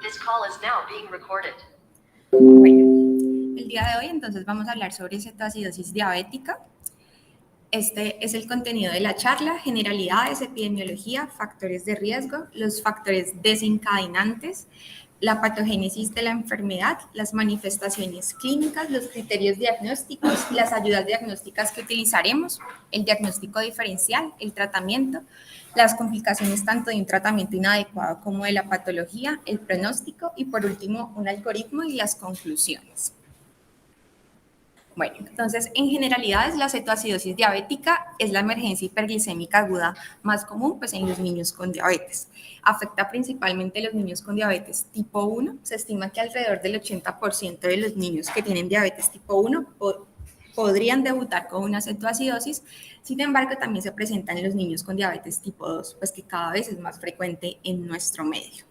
This call is now being recorded. Bueno, el día de hoy entonces vamos a hablar sobre cetoacidosis diabética. Este es el contenido de la charla: generalidades, epidemiología, factores de riesgo, los factores desencadenantes, la patogénesis de la enfermedad, las manifestaciones clínicas, los criterios diagnósticos, las ayudas diagnósticas que utilizaremos, el diagnóstico diferencial, el tratamiento, las complicaciones tanto de un tratamiento inadecuado como de la patología, el pronóstico y por último un algoritmo y las conclusiones. Bueno, entonces, en generalidades, la cetoacidosis diabética es la emergencia hiperglicémica aguda más común pues, en los niños con diabetes. Afecta principalmente a los niños con diabetes tipo 1. Se estima que alrededor del 80% de los niños que tienen diabetes tipo 1 podrían debutar con una cetoacidosis. Sin embargo, también se presenta en los niños con diabetes tipo 2, pues que cada vez es más frecuente en nuestro medio.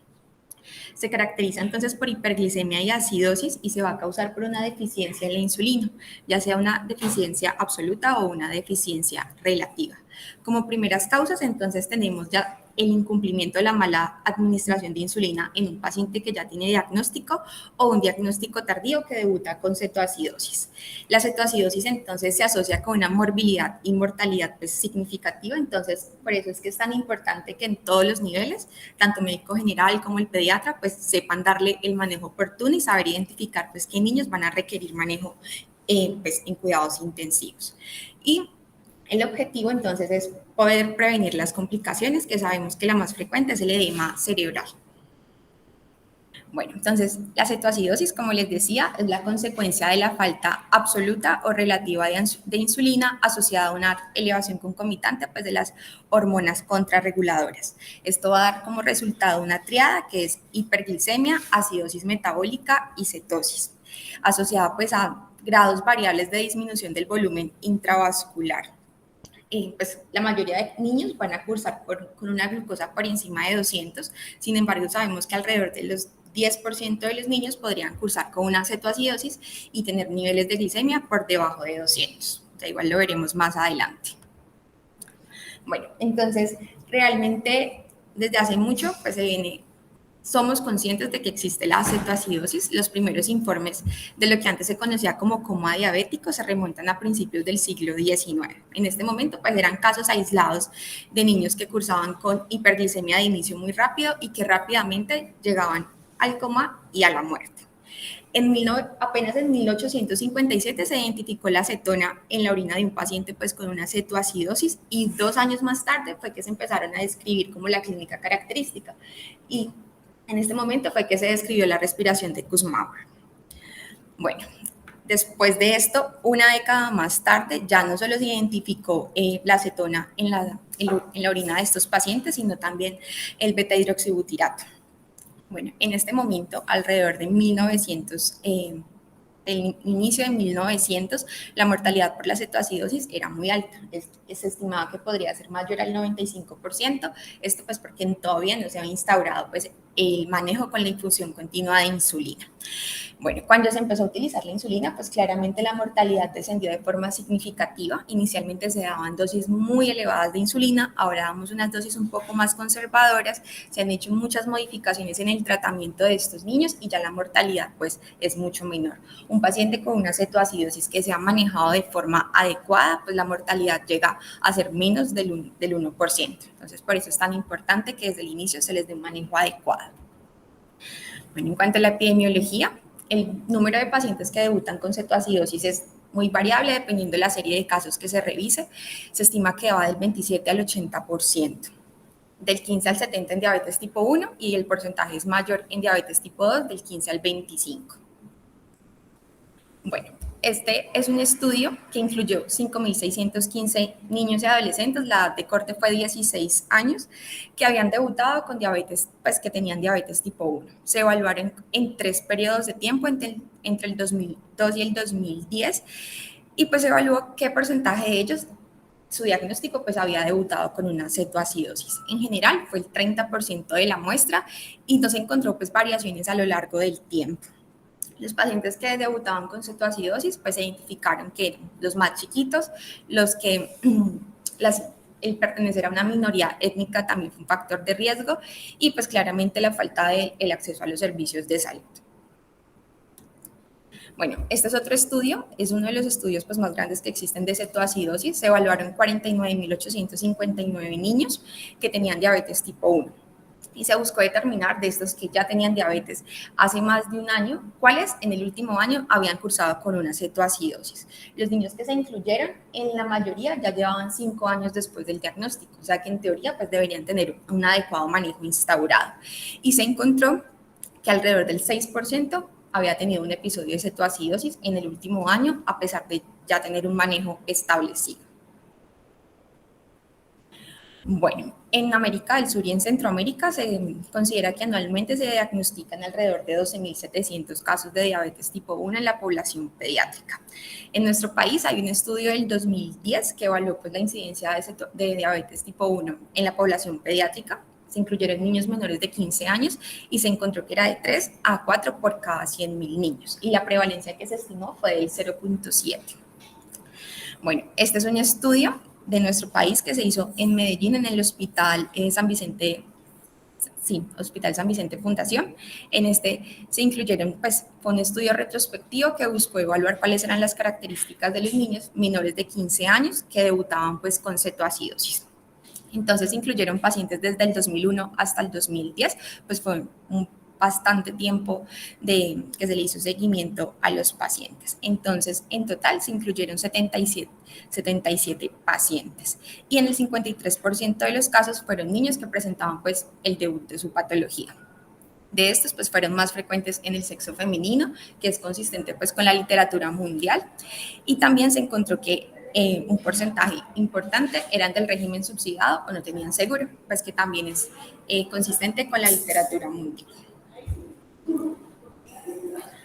Se caracteriza entonces por hiperglicemia y acidosis y se va a causar por una deficiencia en la insulina, ya sea una deficiencia absoluta o una deficiencia relativa. Como primeras causas, entonces tenemos ya el incumplimiento de la mala administración de insulina en un paciente que ya tiene diagnóstico o un diagnóstico tardío que debuta con cetoacidosis. La cetoacidosis entonces se asocia con una morbilidad y mortalidad pues, significativa, entonces por eso es que es tan importante que en todos los niveles, tanto médico general como el pediatra, pues sepan darle el manejo oportuno y saber identificar pues qué niños van a requerir manejo pues, en cuidados intensivos. Y el objetivo entonces es poder prevenir las complicaciones, que sabemos que la más frecuente es el edema cerebral. Bueno, entonces la cetoacidosis, como les decía, es la consecuencia de la falta absoluta o relativa de insulina asociada a una elevación concomitante pues, de las hormonas contrarreguladoras. Esto va a dar como resultado una triada que es hiperglicemia, acidosis metabólica y cetosis, asociada pues, a grados variables de disminución del volumen intravascular. Pues la mayoría de niños van a cursar con una glucosa por encima de 200, sin embargo sabemos que alrededor de los 10% de los niños podrían cursar con una cetoacidosis y tener niveles de glicemia por debajo de 200. O sea, igual lo veremos más adelante. Bueno, entonces realmente desde hace mucho pues somos conscientes de que existe la cetoacidosis. Los primeros informes de lo que antes se conocía como coma diabético se remontan a principios del siglo XIX. En este momento, pues eran casos aislados de niños que cursaban con hiperglicemia de inicio muy rápido y que rápidamente llegaban al coma y a la muerte. Apenas en 1857 se identificó la acetona en la orina de un paciente pues, con una cetoacidosis y 2 años más tarde fue que se empezaron a describir como la clínica característica. Y en este momento fue que se describió la respiración de Kussmaul. Bueno, después de esto, una década más tarde, ya no solo se identificó la acetona en la orina de estos pacientes, sino también el beta-hidroxibutirato. Bueno, en este momento, alrededor de el inicio de 1900, la mortalidad por la cetoacidosis era muy alta. Se estimaba que podría ser mayor al 95%, esto pues porque todavía no se había instaurado pues, el manejo con la infusión continua de insulina. Bueno, cuando se empezó a utilizar la insulina, pues claramente la mortalidad descendió de forma significativa. Inicialmente se daban dosis muy elevadas de insulina, ahora damos unas dosis un poco más conservadoras. Se han hecho muchas modificaciones en el tratamiento de estos niños y ya la mortalidad pues es mucho menor. Un paciente con una cetoacidosis que se ha manejado de forma adecuada, pues la mortalidad llega a ser menos del 1%. Entonces, por eso es tan importante que desde el inicio se les dé un manejo adecuado. Bueno, en cuanto a la epidemiología, el número de pacientes que debutan con cetoacidosis es muy variable dependiendo de la serie de casos que se revise. Se estima que va del 27 al 80%, del 15 al 70% en diabetes tipo 1 y el porcentaje es mayor en diabetes tipo 2, del 15 al 25%. Bueno, este es un estudio que incluyó 5.615 niños y adolescentes, la edad de corte fue 16 años, que habían debutado con diabetes, pues que tenían diabetes tipo 1. Se evaluaron en 3 periodos de tiempo, entre el 2002 y el 2010, y pues se evaluó qué porcentaje de ellos, su diagnóstico, pues había debutado con una cetoacidosis. En general fue el 30% de la muestra y no se encontró pues variaciones a lo largo del tiempo. Los pacientes que debutaban con cetoacidosis, pues se identificaron que eran los más chiquitos, los que el pertenecer a una minoría étnica también fue un factor de riesgo y pues claramente la falta del acceso a los servicios de salud. Bueno, este es otro estudio, es uno de los estudios pues, más grandes que existen de cetoacidosis. Se evaluaron 49.859 niños que tenían diabetes tipo 1 y se buscó determinar de estos que ya tenían diabetes hace más de un año, cuáles en el último año habían cursado con una cetoacidosis. Los niños que se incluyeron, en la mayoría ya llevaban 5 años después del diagnóstico, o sea que en teoría pues deberían tener un adecuado manejo instaurado. Y se encontró que alrededor del 6% había tenido un episodio de cetoacidosis en el último año, a pesar de ya tener un manejo establecido. Bueno, en América del Sur y en Centroamérica se considera que anualmente se diagnostican alrededor de 12.700 casos de diabetes tipo 1 en la población pediátrica. En nuestro país hay un estudio del 2010 que evaluó pues, la incidencia de diabetes tipo 1 en la población pediátrica. Se incluyeron niños menores de 15 años y se encontró que era de 3 a 4 por cada 100.000 niños y la prevalencia que se estimó fue del 0.7. Bueno, este es un estudio de nuestro país que se hizo en Medellín en el Hospital San Vicente, Hospital San Vicente Fundación. En este se incluyeron, pues, fue un estudio retrospectivo que buscó evaluar cuáles eran las características de los niños menores de 15 años que debutaban, pues, con cetoacidosis. Entonces incluyeron pacientes desde el 2001 hasta el 2010, pues fue un bastante tiempo de que se le hizo seguimiento a los pacientes. Entonces, en total se incluyeron 77 pacientes y en el 53% de los casos fueron niños que presentaban pues el debut de su patología. De estos, pues fueron más frecuentes en el sexo femenino, que es consistente pues con la literatura mundial, y también se encontró que un porcentaje importante eran del régimen subsidiado o no tenían seguro, pues que también es consistente con la literatura mundial.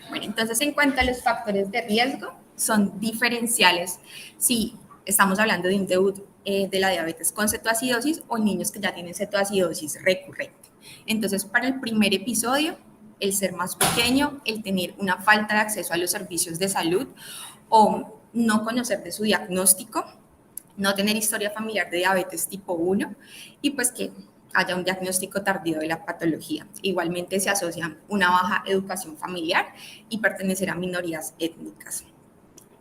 Bueno, entonces en cuanto a los factores de riesgo, son diferenciales si estamos hablando de un debut de la diabetes con cetoacidosis o niños que ya tienen cetoacidosis recurrente. Entonces, para el primer episodio, el ser más pequeño, el tener una falta de acceso a los servicios de salud o no conocer de su diagnóstico, no tener historia familiar de diabetes tipo 1 y pues que haya un diagnóstico tardío de la patología. Igualmente se asocia una baja educación familiar y pertenecer a minorías étnicas.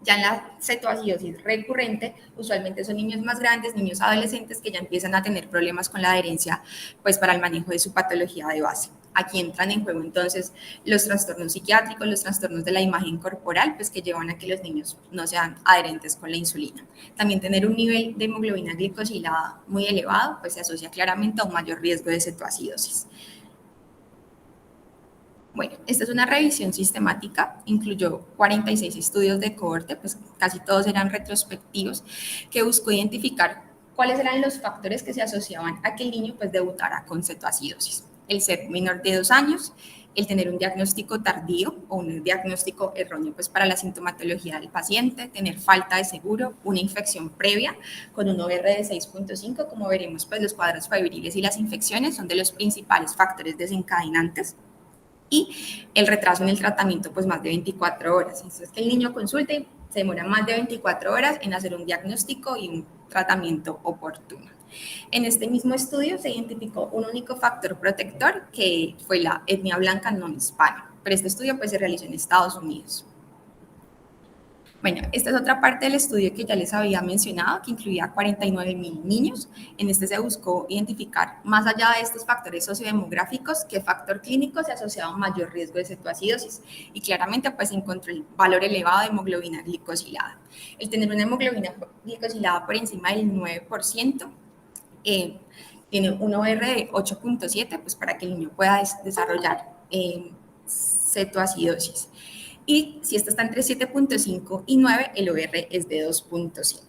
Ya en la cetoacidosis recurrente, usualmente son niños más grandes, niños adolescentes que ya empiezan a tener problemas con la adherencia pues, para el manejo de su patología de base. Aquí entran en juego entonces los trastornos psiquiátricos, los trastornos de la imagen corporal, pues que llevan a que los niños no sean adherentes con la insulina. También tener un nivel de hemoglobina glicosilada muy elevado, pues se asocia claramente a un mayor riesgo de cetoacidosis. Bueno, esta es una revisión sistemática, incluyó 46 estudios de cohorte, pues casi todos eran retrospectivos, que buscó identificar cuáles eran los factores que se asociaban a que el niño pues debutara con cetoacidosis. El ser menor de 2 años, el tener un diagnóstico tardío o un diagnóstico erróneo pues para la sintomatología del paciente, tener falta de seguro, una infección previa con un OR de 6.5, como veremos pues los cuadros febriles y las infecciones son de los principales factores desencadenantes, y el retraso en el tratamiento, pues más de 24 horas. Entonces, que el niño consulte, se demora más de 24 horas en hacer un diagnóstico y un tratamiento oportuno. En este mismo estudio se identificó un único factor protector que fue la etnia blanca no hispana, pero este estudio pues se realizó en Estados Unidos. Bueno, esta es otra parte del estudio que ya les había mencionado, que incluía 49.000 niños. En este se buscó identificar, más allá de estos factores sociodemográficos, qué factor clínico se asociaba a un mayor riesgo de cetoacidosis. Y claramente, pues, encontró el valor elevado de hemoglobina glicosilada. El tener una hemoglobina glicosilada por encima del 9%, tiene un OR de 8.7, pues, para que el niño pueda desarrollar cetoacidosis. Y si esta está entre 7.5 y 9, el OR es de 2.5.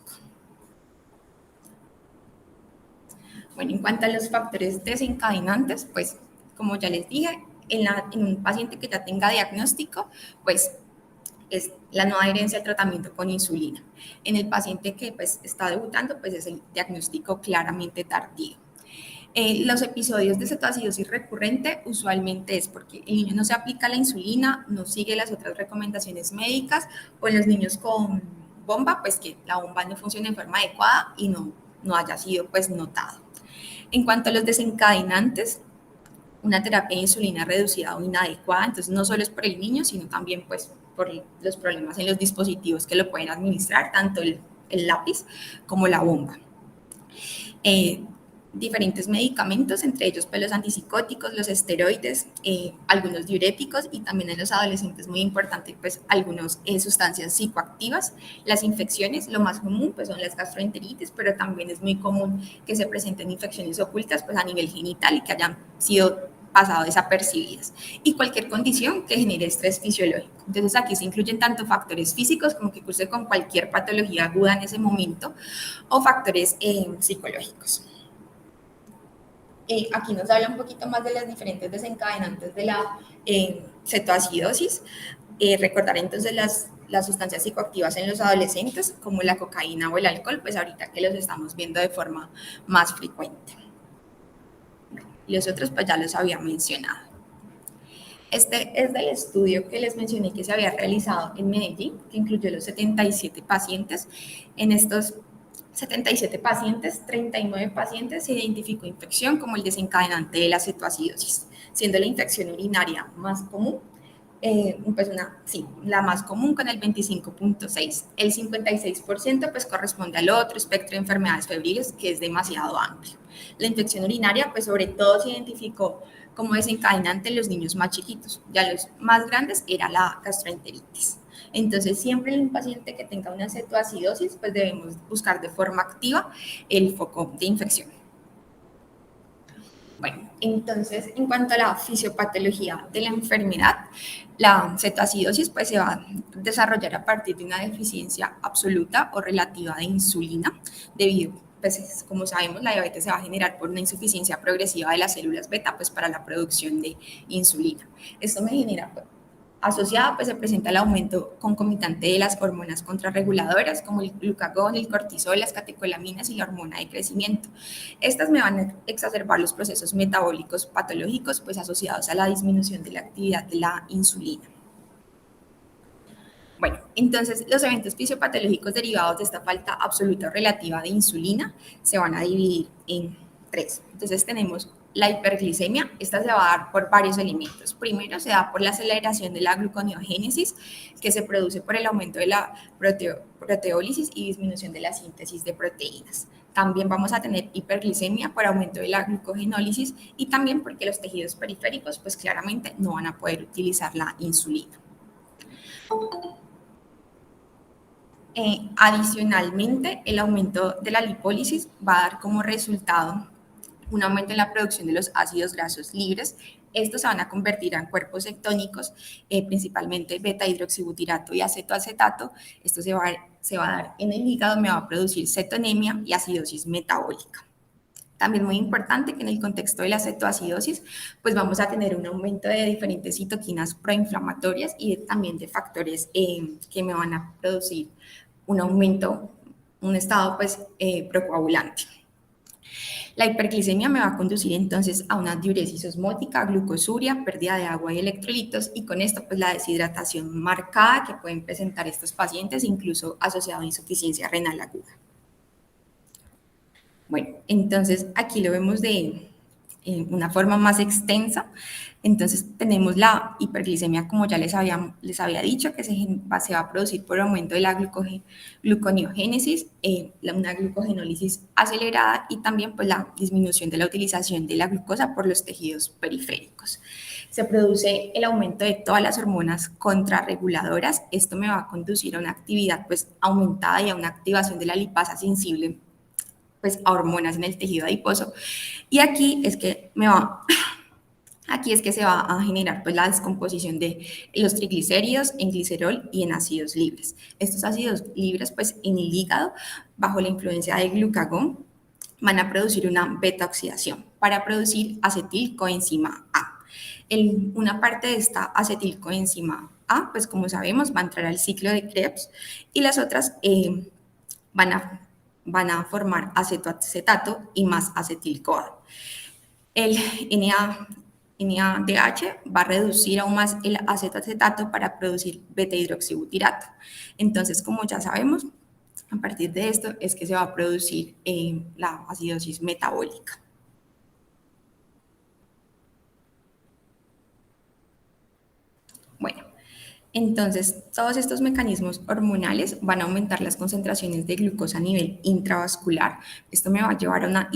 Bueno, en cuanto a los factores desencadenantes, pues como ya les dije, en un paciente que ya tenga diagnóstico, pues es la no adherencia al tratamiento con insulina. En el paciente que pues está debutando, pues es el diagnóstico claramente tardío. Los episodios de cetoacidosis recurrente usualmente es porque el niño no se aplica la insulina, no sigue las otras recomendaciones médicas, o en los niños con bomba, pues que la bomba no funciona en forma adecuada y no no haya sido pues notado. En cuanto a los desencadenantes, una terapia de insulina reducida o inadecuada, entonces no solo es por el niño, sino también pues por los problemas en los dispositivos que lo pueden administrar, tanto el lápiz como la bomba. Diferentes medicamentos, entre ellos pues, los antipsicóticos, los esteroides, algunos diuréticos y también en los adolescentes muy importante pues algunas sustancias psicoactivas. Las infecciones, lo más común pues son las gastroenteritis, pero también es muy común que se presenten infecciones ocultas pues a nivel genital y que hayan sido pasado desapercibidas, y cualquier condición que genere estrés fisiológico. Entonces aquí se incluyen tanto factores físicos como que curse con cualquier patología aguda en ese momento o factores psicológicos. Aquí nos habla un poquito más de las diferentes desencadenantes de la cetoacidosis. Recordar entonces las sustancias psicoactivas en los adolescentes, como la cocaína o el alcohol, pues ahorita que los estamos viendo de forma más frecuente. Los otros pues ya los había mencionado. Este es del estudio que les mencioné que se había realizado en Medellín, que incluyó los 77 pacientes. En estos 77 pacientes, 39 pacientes se identificó infección como el desencadenante de la cetoacidosis, siendo la infección urinaria más común, pues la más común con el 25.6%. El 56% pues corresponde al otro espectro de enfermedades febriles, que es demasiado amplio. La infección urinaria pues sobre todo se identificó como desencadenante en los niños más chiquitos, ya los más grandes era la gastroenteritis. Entonces, siempre en un paciente que tenga una cetoacidosis, pues debemos buscar de forma activa el foco de infección. Bueno, entonces, en cuanto a la fisiopatología de la enfermedad, la cetoacidosis pues, se va a desarrollar a partir de una deficiencia absoluta o relativa de insulina, debido, pues, como sabemos, la diabetes se va a generar por una insuficiencia progresiva de las células beta pues, para la producción de insulina. Esto me genera asociado, pues se presenta el aumento concomitante de las hormonas contrarreguladoras como el glucagón, el cortisol, las catecolaminas y la hormona de crecimiento. Estas me van a exacerbar los procesos metabólicos patológicos pues asociados a la disminución de la actividad de la insulina. Bueno, entonces los eventos fisiopatológicos derivados de esta falta absoluta o relativa de insulina se van a dividir en tres. Entonces tenemos la hiperglicemia, esta se va a dar por varios elementos. Primero se da por la aceleración de la gluconeogénesis, que se produce por el aumento de la proteólisis y disminución de la síntesis de proteínas. También vamos a tener hiperglicemia por aumento de la glucogenólisis y también porque los tejidos periféricos pues claramente no van a poder utilizar la insulina. Adicionalmente, el aumento de la lipólisis va a dar como resultado un aumento en la producción de los ácidos grasos libres. Estos se van a convertir en cuerpos cetónicos, principalmente beta-hidroxibutirato y acetoacetato. Esto se va a dar en el hígado, me va a producir cetonemia y acidosis metabólica. También muy importante que en el contexto de la cetoacidosis, pues vamos a tener un aumento de diferentes citoquinas proinflamatorias y también de factores que me van a producir un aumento, un estado pues procoagulante. La hiperglicemia me va a conducir entonces a una diuresis osmótica, glucosuria, pérdida de agua y electrolitos, y con esto pues la deshidratación marcada que pueden presentar estos pacientes, incluso asociado a insuficiencia renal aguda. Bueno, entonces aquí lo vemos de una forma más extensa. Entonces tenemos la hiperglicemia, como ya les había dicho, que se va a producir por aumento de la gluconeogénesis, una glucogenólisis acelerada y también pues, la disminución de la utilización de la glucosa por los tejidos periféricos. Se produce el aumento de todas las hormonas contrarreguladoras. Esto me va a conducir a una actividad pues, aumentada y a una activación de la lipasa sensible pues, a hormonas en el tejido adiposo. Y aquí es que se va a generar pues, la descomposición de los triglicéridos en glicerol y en ácidos libres. Estos ácidos libres, pues en el hígado, bajo la influencia del glucagón, van a producir una beta-oxidación para producir acetilcoenzima A. Una parte de esta acetilcoenzima A, pues como sabemos, va a entrar al ciclo de Krebs y las otras van a formar acetoacetato y más acetil-CoA. El NADH va a reducir aún más el acetoacetato para producir beta-hidroxibutirato. Entonces, como ya sabemos, A partir de esto es que se va a producir la acidosis metabólica. Bueno, entonces todos estos mecanismos hormonales van a aumentar las concentraciones de glucosa a nivel intravascular. Esto me va a llevar a una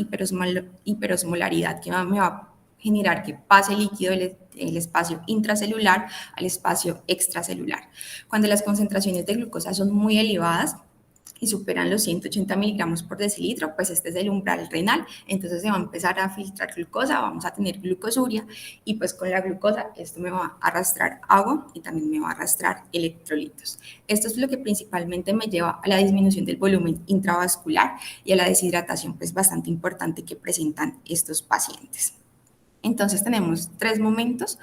hiperosmolaridad que me va a generar que pase el líquido del espacio intracelular al espacio extracelular. Cuando las concentraciones de glucosa son muy elevadas, y superan los 180 miligramos por decilitro, pues este es el umbral renal, entonces se va a empezar a filtrar glucosa, vamos a tener glucosuria y pues con la glucosa esto me va a arrastrar agua y también me va a arrastrar electrolitos. Esto es lo que principalmente me lleva a la disminución del volumen intravascular y a la deshidratación pues bastante importante que presentan estos pacientes. Entonces tenemos tres momentos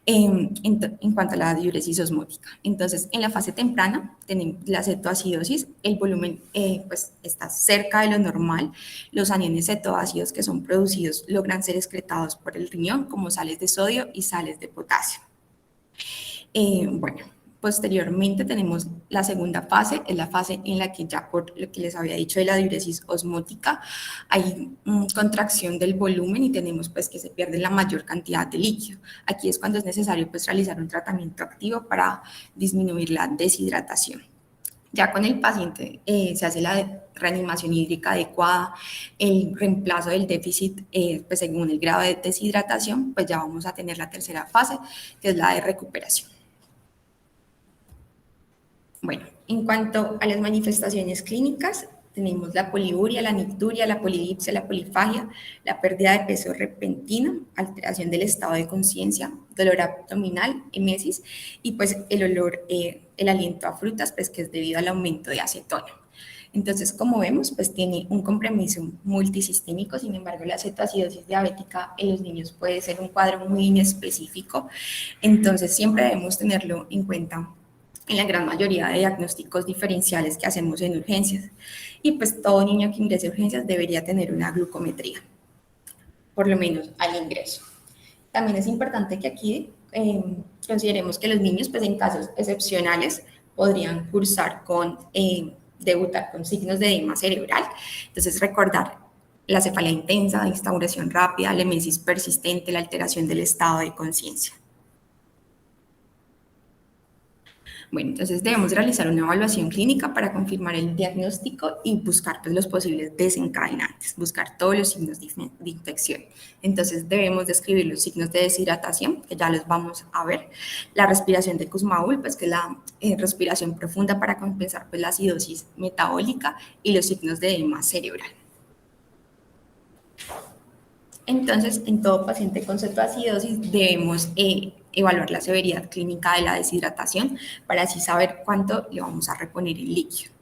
en cuanto a la diuresis osmótica. Entonces, en la fase temprana tenemos la cetoacidosis, el volumen pues, está cerca de lo normal, los aniones cetoácidos que son producidos logran ser excretados por el riñón como sales de sodio y sales de potasio. Bueno, posteriormente tenemos la segunda fase, es la fase en la que ya por lo que les había dicho de la diuresis osmótica, hay contracción del volumen y tenemos pues que se pierde la mayor cantidad de líquido. Aquí es cuando es necesario pues realizar un tratamiento activo para disminuir la deshidratación. Ya con el paciente se hace la reanimación hídrica adecuada, el reemplazo del déficit, pues según el grado de deshidratación, pues ya vamos a tener la tercera fase, que es la de recuperación. Bueno, en cuanto a las manifestaciones clínicas, tenemos la poliuria, la nicturia, la polidipsia, la polifagia, la pérdida de peso repentina, alteración del estado de conciencia, dolor abdominal, emesis y pues el olor, el aliento a frutas, pues que es debido al aumento de acetona. Entonces, como vemos, pues tiene un compromiso multisistémico, sin embargo, la cetoacidosis diabética en los niños puede ser un cuadro muy inespecífico, entonces siempre debemos tenerlo en cuenta en la gran mayoría de diagnósticos diferenciales que hacemos en urgencias. Y pues todo niño que ingrese a urgencias debería tener una glucometría, por lo menos al ingreso. También es importante que aquí consideremos que los niños, pues en casos excepcionales, podrían cursar con, debutar con signos de edema cerebral. Entonces, recordar la cefalea intensa, la instauración rápida, la emesis persistente, la alteración del estado de conciencia. Bueno, entonces debemos realizar una evaluación clínica para confirmar el diagnóstico y buscar pues, los posibles desencadenantes, buscar todos los signos de infección. Entonces debemos describir los signos de deshidratación, que ya los vamos a ver, la respiración de Kussmaul, pues que es la respiración profunda para compensar pues, la acidosis metabólica y los signos de edema cerebral. Entonces, en todo paciente con cetoacidosis debemos evaluar la severidad clínica de la deshidratación para así saber cuánto le vamos a reponer el líquido.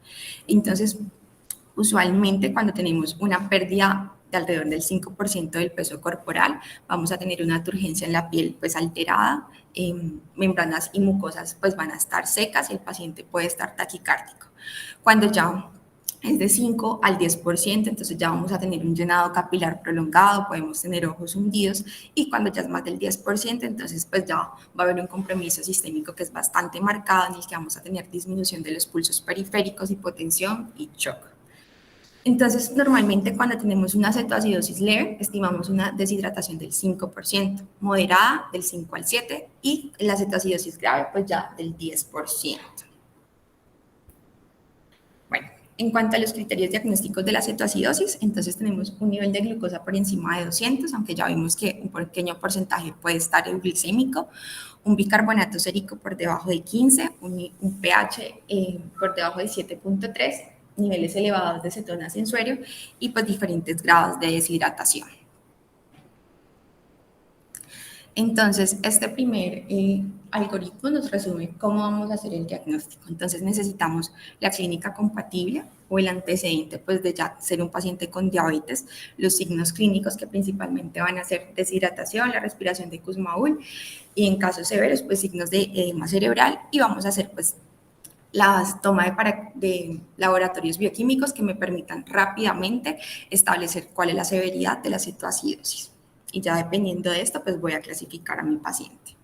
Entonces, usualmente cuando tenemos una pérdida de alrededor del 5% del peso corporal, vamos a tener una turgencia en la piel pues alterada, membranas y mucosas pues van a estar secas y el paciente puede estar taquicárdico. Cuando ya es de 5 al 10%, entonces ya vamos a tener un llenado capilar prolongado, podemos tener ojos hundidos y cuando ya es más del 10%, entonces pues ya va a haber un compromiso sistémico que es bastante marcado en el que vamos a tener disminución de los pulsos periféricos, hipotensión y shock. Entonces, normalmente cuando tenemos una cetoacidosis leve, estimamos una deshidratación del 5%, moderada del 5 al 7% y la cetoacidosis grave pues ya del 10%. En cuanto a los criterios diagnósticos de la cetoacidosis, entonces tenemos un nivel de glucosa por encima de 200, aunque ya vimos que un pequeño porcentaje puede estar euglicémico, un bicarbonato sérico por debajo de 15, un pH por debajo de 7.3, niveles elevados de cetonas en suero y pues diferentes grados de deshidratación. Entonces, este primer algoritmo nos resume cómo vamos a hacer el diagnóstico. Entonces, necesitamos la clínica compatible o el antecedente pues, de ya ser un paciente con diabetes, los signos clínicos que principalmente van a ser deshidratación, la respiración de Kussmaul y en casos severos, pues signos de edema cerebral y vamos a hacer pues la toma de laboratorios bioquímicos que me permitan rápidamente establecer cuál es la severidad de la cetoacidosis. Y ya dependiendo de esto, pues voy a clasificar a mi paciente.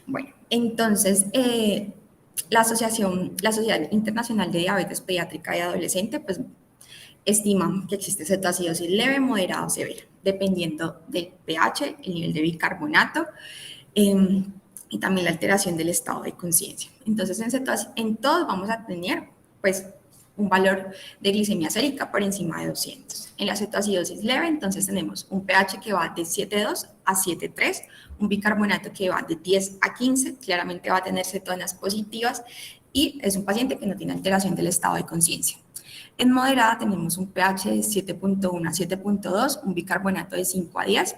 Bueno, entonces, la Sociedad Internacional de Diabetes Pediátrica y Adolescente, pues estima que existe cetoacidosis leve, moderada o severa, dependiendo del pH, el nivel de bicarbonato y también la alteración del estado de conciencia. Entonces, en todos vamos a tener, pues, un valor de glicemia sérica por encima de 200. En la cetoacidosis leve, entonces tenemos un pH que va de 7,2 a 7,3, un bicarbonato que va de 10 a 15, claramente va a tener cetonas positivas y es un paciente que no tiene alteración del estado de conciencia. En moderada tenemos un pH de 7,1 a 7,2, un bicarbonato de 5 a 10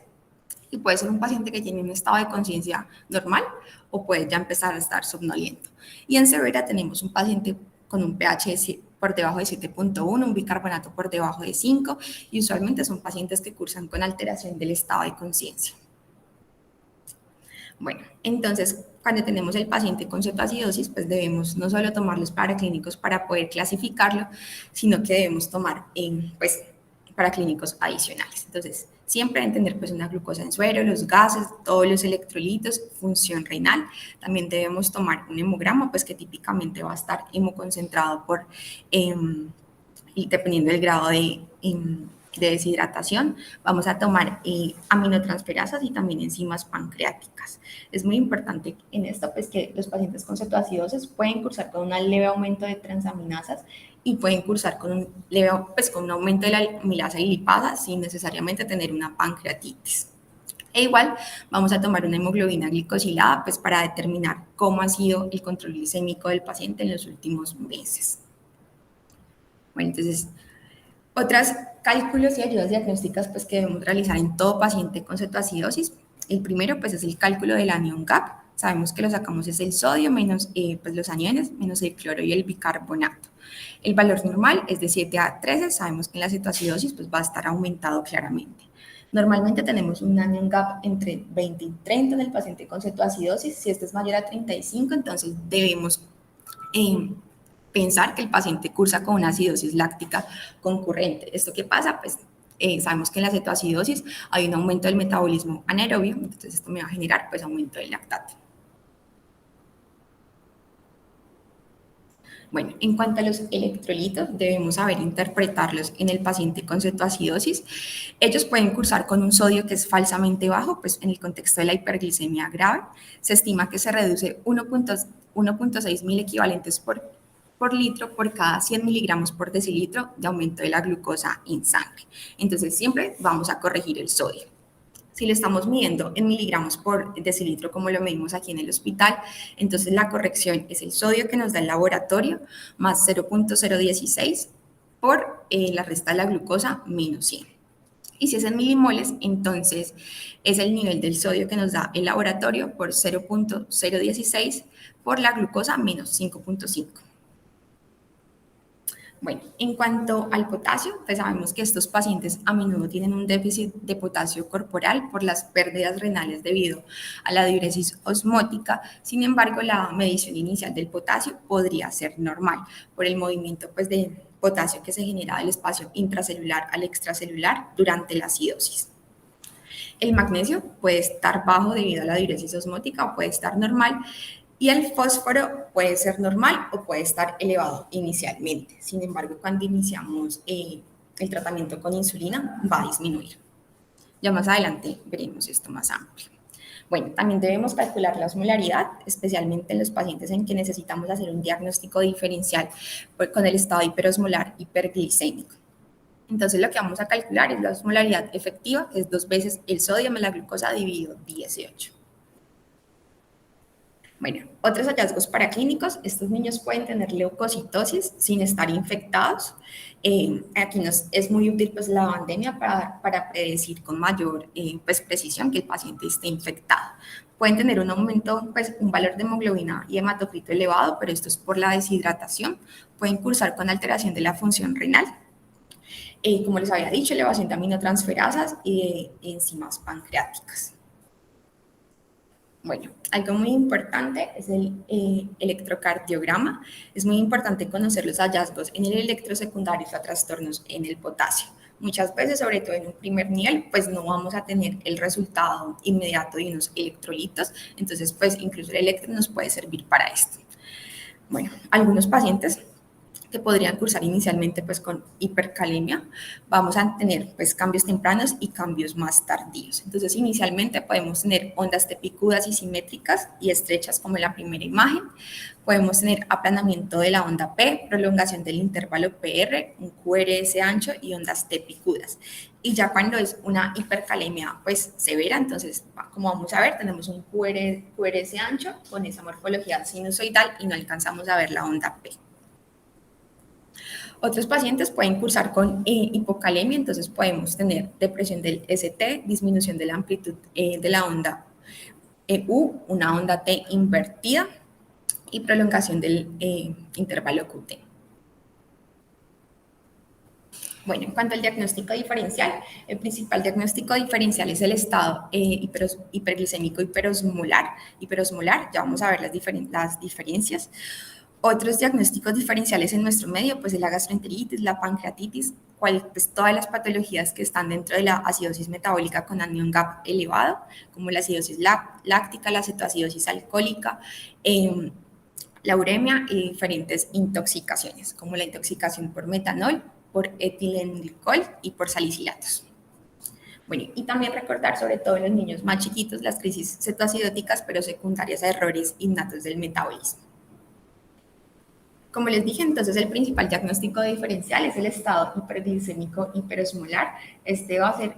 y puede ser un paciente que tiene un estado de conciencia normal o puede ya empezar a estar somnoliento. Y en severa tenemos un paciente con un pH por debajo de 7,1, un bicarbonato por debajo de 5 y usualmente son pacientes que cursan con alteración del estado de conciencia. Bueno, entonces, cuando tenemos el paciente con cetoacidosis, pues debemos no solo tomar los paraclínicos para poder clasificarlo, sino que debemos tomar pues, paraclínicos adicionales. Entonces, siempre entender pues una glucosa en suero, los gases, todos los electrolitos, función renal. También debemos tomar un hemograma, pues que típicamente va a estar hemoconcentrado por, dependiendo del grado de deshidratación, vamos a tomar aminotransferasas y también enzimas pancreáticas. Es muy importante en esto pues que los pacientes con cetoacidosis pueden cursar con un leve aumento de transaminasas y pueden cursar con un leve, pues con un aumento de la amilasa y lipasa sin necesariamente tener una pancreatitis. E igual vamos a tomar una hemoglobina glicosilada pues para determinar cómo ha sido el control glicémico del paciente en los últimos meses. Bueno, entonces, otros cálculos y ayudas diagnósticas pues, que debemos realizar en todo paciente con cetoacidosis. El primero pues, es el cálculo del anión GAP. Sabemos que lo sacamos es el sodio menos pues, los aniones, menos el cloro y el bicarbonato. El valor normal es de 7 a 13. Sabemos que en la cetoacidosis pues, va a estar aumentado claramente. Normalmente tenemos un anión GAP entre 20 y 30 en el paciente con cetoacidosis. Si este es mayor a 35, entonces debemos pensar que el paciente cursa con una acidosis láctica concurrente. ¿Esto qué pasa? Pues sabemos que en la cetoacidosis hay un aumento del metabolismo anaerobio, entonces esto me va a generar pues aumento del lactato. Bueno, en cuanto a los electrolitos, debemos saber interpretarlos en el paciente con cetoacidosis. Ellos pueden cursar con un sodio que es falsamente bajo, pues en el contexto de la hiperglicemia grave, se estima que se reduce 1,6 mil equivalentes por litro por cada 100 miligramos por decilitro de aumento de la glucosa en sangre. Entonces, siempre vamos a corregir el sodio. Si lo estamos midiendo en miligramos por decilitro, como lo medimos aquí en el hospital, entonces la corrección es el sodio que nos da el laboratorio más 0,016 por la resta de la glucosa menos 100. Y si es en milimoles, entonces es el nivel del sodio que nos da el laboratorio por 0,016 por la glucosa menos 5,5. Bueno, en cuanto al potasio, pues sabemos que estos pacientes a menudo tienen un déficit de potasio corporal por las pérdidas renales debido a la diuresis osmótica. Sin embargo, la medición inicial del potasio podría ser normal por el movimiento pues, de potasio que se genera del espacio intracelular al extracelular durante la acidosis. El magnesio puede estar bajo debido a la diuresis osmótica o puede estar normal. Y el fósforo puede ser normal o puede estar elevado inicialmente. Sin embargo, cuando iniciamos el tratamiento con insulina, va a disminuir. Ya más adelante veremos esto más amplio. Bueno, también debemos calcular la osmolaridad, especialmente en los pacientes en que necesitamos hacer un diagnóstico diferencial con el estado hiperosmolar hiperglicémico. Entonces, lo que vamos a calcular es la osmolaridad efectiva, que es 2 veces el sodio más la glucosa dividido 18. Bueno, otros hallazgos paraclínicos, estos niños pueden tener leucocitosis sin estar infectados. Aquí es muy útil pues, la bandemia para predecir con mayor pues, precisión que el paciente esté infectado. Pueden tener un aumento, pues un valor de hemoglobina y hematocrito elevado, pero esto es por la deshidratación. Pueden cursar con alteración de la función renal. Como les había dicho, elevación de aminotransferasas y de enzimas pancreáticas. Bueno, algo muy importante es el electrocardiograma. Es muy importante conocer los hallazgos en el electrosecundario a trastornos en el potasio. Muchas veces, sobre todo en un primer nivel, pues no vamos a tener el resultado inmediato de unos electrolitos. Entonces, pues incluso el electro nos puede servir para esto. Bueno, algunos pacientes que podrían cursar inicialmente pues con hipercalemia, vamos a tener pues cambios tempranos y cambios más tardíos. Entonces inicialmente podemos tener ondas T picudas y simétricas y estrechas como en la primera imagen, podemos tener aplanamiento de la onda P, prolongación del intervalo PR, un QRS ancho y ondas T picudas. Y ya cuando es una hipercalemia pues severa, entonces como vamos a ver tenemos un QRS ancho con esa morfología sinusoidal y no alcanzamos a ver la onda P. Otros pacientes pueden cursar con hipocalemia, entonces podemos tener depresión del ST, disminución de la amplitud de la onda U, una onda T invertida y prolongación del intervalo QT. Bueno, en cuanto al diagnóstico diferencial, el principal diagnóstico diferencial es el estado hiperglicémico hiperosmolar, ya vamos a ver las diferencias. Otros diagnósticos diferenciales en nuestro medio, pues es la gastroenteritis, la pancreatitis, pues todas las patologías que están dentro de la acidosis metabólica con anión GAP elevado, como la acidosis láctica, la cetoacidosis alcohólica, la uremia y diferentes intoxicaciones, como la intoxicación por metanol, por etilenglicol y por salicilatos. Bueno, y también recordar sobre todo en los niños más chiquitos las crisis cetoacidóticas, pero secundarias a errores innatos del metabolismo. Como les dije, entonces el principal diagnóstico diferencial es el estado hiperglicémico hiperosmolar. Este va a ser,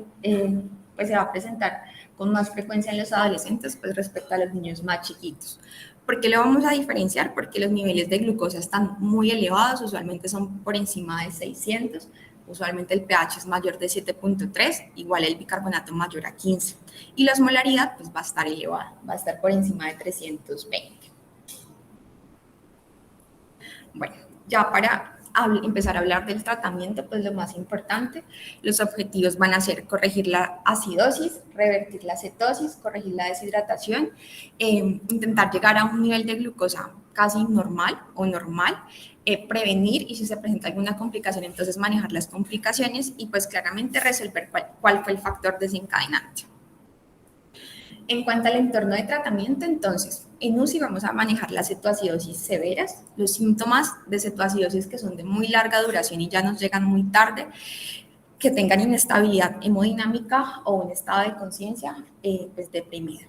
pues se va a presentar con más frecuencia en los adolescentes pues respecto a los niños más chiquitos. ¿Por qué lo vamos a diferenciar? Porque los niveles de glucosa están muy elevados, usualmente son por encima de 600, usualmente el pH es mayor de 7.3, igual el bicarbonato mayor a 15. Y la osmolaridad pues va a estar elevada, va a estar por encima de 320. Bueno, ya para empezar a hablar del tratamiento, pues lo más importante, los objetivos van a ser corregir la acidosis, revertir la cetosis, corregir la deshidratación, intentar llegar a un nivel de glucosa casi normal o normal, prevenir y si se presenta alguna complicación, entonces manejar las complicaciones y pues claramente resolver cuál fue el factor desencadenante. En cuanto al entorno de tratamiento, entonces, en UCI vamos a manejar las cetoacidosis severas, los síntomas de cetoacidosis que son de muy larga duración y ya nos llegan muy tarde, que tengan inestabilidad hemodinámica o un estado de conciencia pues deprimido.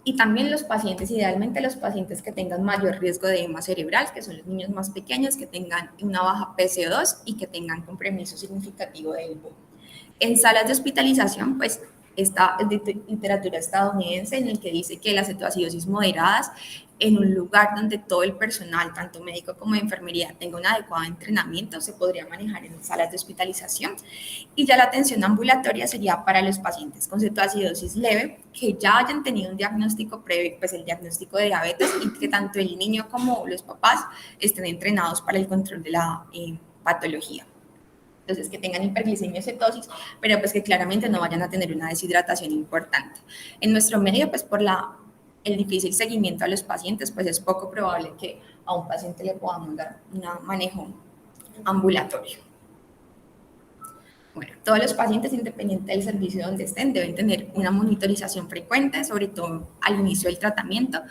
Y también los pacientes, idealmente los pacientes que tengan mayor riesgo de edema cerebral, que son los niños más pequeños, que tengan una baja PCO2 y que tengan compromiso significativo del BUN. En salas de hospitalización, pues esta es de literatura estadounidense en el que dice que las cetoacidosis moderadas en un lugar donde todo el personal, tanto médico como de enfermería, tenga un adecuado entrenamiento, se podría manejar en salas de hospitalización. Y ya la atención ambulatoria sería para los pacientes con cetoacidosis leve que ya hayan tenido un diagnóstico previo, pues el diagnóstico de diabetes y que tanto el niño como los papás estén entrenados para el control de la patología. Entonces, que tengan hiperglicemia o cetosis, pero pues que claramente no vayan a tener una deshidratación importante. En nuestro medio, pues por el difícil seguimiento a los pacientes, pues es poco probable que a un paciente le podamos dar un manejo ambulatorio. Bueno, todos los pacientes, independiente del servicio donde estén, deben tener una monitorización frecuente, sobre todo al inicio del tratamiento.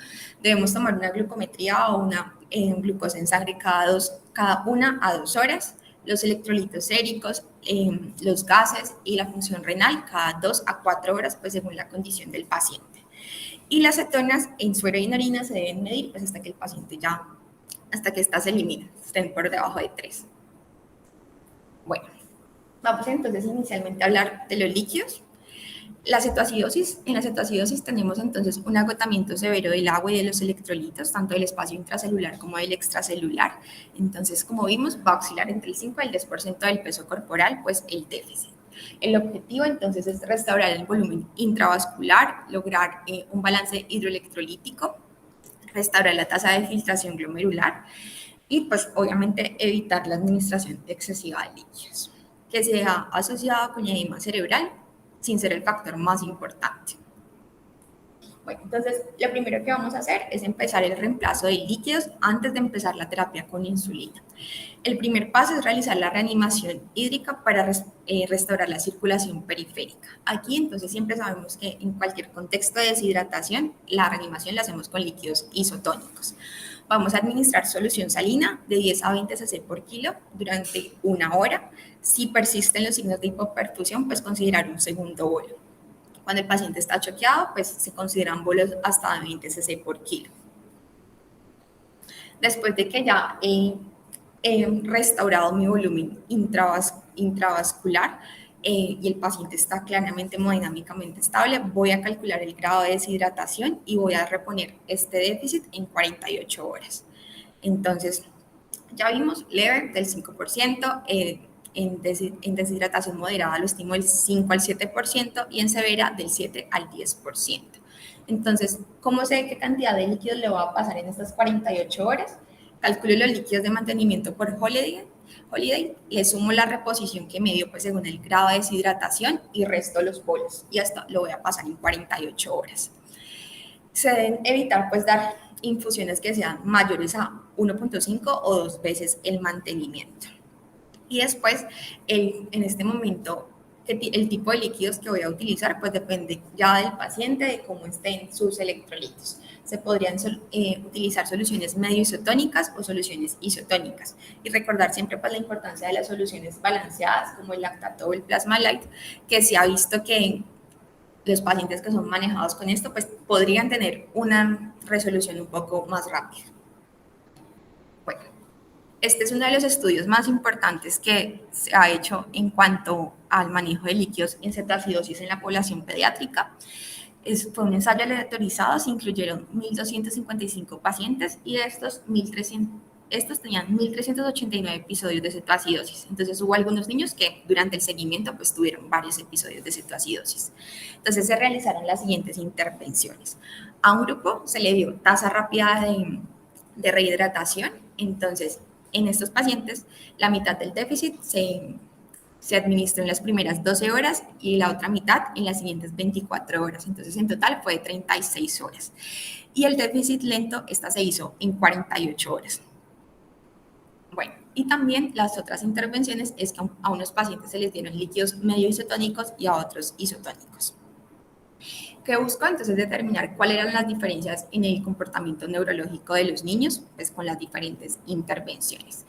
Debemos tomar una glucometría o una glucosa en sangre cada 1 a 2 horas, los electrolitos séricos, los gases y la función renal cada 2 a 4 horas, pues según la condición del paciente. Y las cetonas en suero y en orina se deben medir pues hasta que el paciente hasta que estas se eliminen, estén por debajo de 3. Bueno, vamos entonces inicialmente a hablar de los líquidos. La cetoacidosis, en la cetoacidosis tenemos entonces un agotamiento severo del agua y de los electrolitos, tanto del espacio intracelular como del extracelular. Entonces, como vimos, va a oscilar entre el 5 y el 10% del peso corporal, pues el déficit. El objetivo entonces es restaurar el volumen intravascular, lograr un balance hidroelectrolítico, restaurar la tasa de filtración glomerular y pues obviamente evitar la administración excesiva de líquidos, que sea asociado con edema cerebral sin ser el factor más importante. Bueno, entonces lo primero que vamos a hacer es empezar el reemplazo de líquidos antes de empezar la terapia con insulina. El primer paso es realizar la reanimación hídrica para restaurar la circulación periférica. Aquí entonces siempre sabemos que en cualquier contexto de deshidratación la reanimación la hacemos con líquidos isotónicos. Vamos a administrar solución salina de 10 a 20 cc por kilo durante 1 hora. Si persisten los signos de hipoperfusión, pues considerar un segundo bolo. Cuando el paciente está choqueado, pues se consideran bolos hasta de 20 cc por kilo. Después de que ya he restaurado mi volumen intravascular y el paciente está claramente hemodinámicamente estable, voy a calcular el grado de deshidratación y voy a reponer este déficit en 48 horas. Entonces, ya vimos leve del 5%, en deshidratación moderada lo estimo del 5 al 7% y en severa del 7 al 10%. Entonces, ¿cómo sé qué cantidad de líquidos le va a pasar en estas 48 horas? Calculo los líquidos de mantenimiento por Holiday, le sumo la reposición que me dio pues, según el grado de deshidratación y resto los bolos. Y esto lo voy a pasar en 48 horas. Se deben evitar pues dar infusiones que sean mayores a 1.5 o 2 veces el mantenimiento. Y después, en este momento, el tipo de líquidos que voy a utilizar, pues depende ya del paciente, de cómo estén sus electrolitos. Se podrían utilizar soluciones medio isotónicas o soluciones isotónicas. Y recordar siempre pues, la importancia de las soluciones balanceadas, como el lactato o el plasma light, que se ha visto que los pacientes que son manejados con esto, pues podrían tener una resolución un poco más rápida. Bueno, este es uno de los estudios más importantes que se ha hecho en cuanto al manejo de líquidos en cetoacidosis en la población pediátrica. Fue un ensayo aleatorizado, se incluyeron 1.255 pacientes y de estos tenían 1.389 episodios de cetoacidosis. Entonces hubo algunos niños que durante el seguimiento pues tuvieron varios episodios de cetoacidosis. Entonces se realizaron las siguientes intervenciones. A un grupo se le dio tasa rápida de rehidratación. Entonces en estos pacientes la mitad del déficit se administró en las primeras 12 horas y la otra mitad en las siguientes 24 horas. Entonces, en total fue de 36 horas. Y el déficit lento, esta se hizo en 48 horas. Bueno, y también las otras intervenciones es que a unos pacientes se les dieron líquidos medio isotónicos y a otros isotónicos. ¿Qué buscó? Entonces determinar cuáles eran las diferencias en el comportamiento neurológico de los niños, pues con las diferentes intervenciones.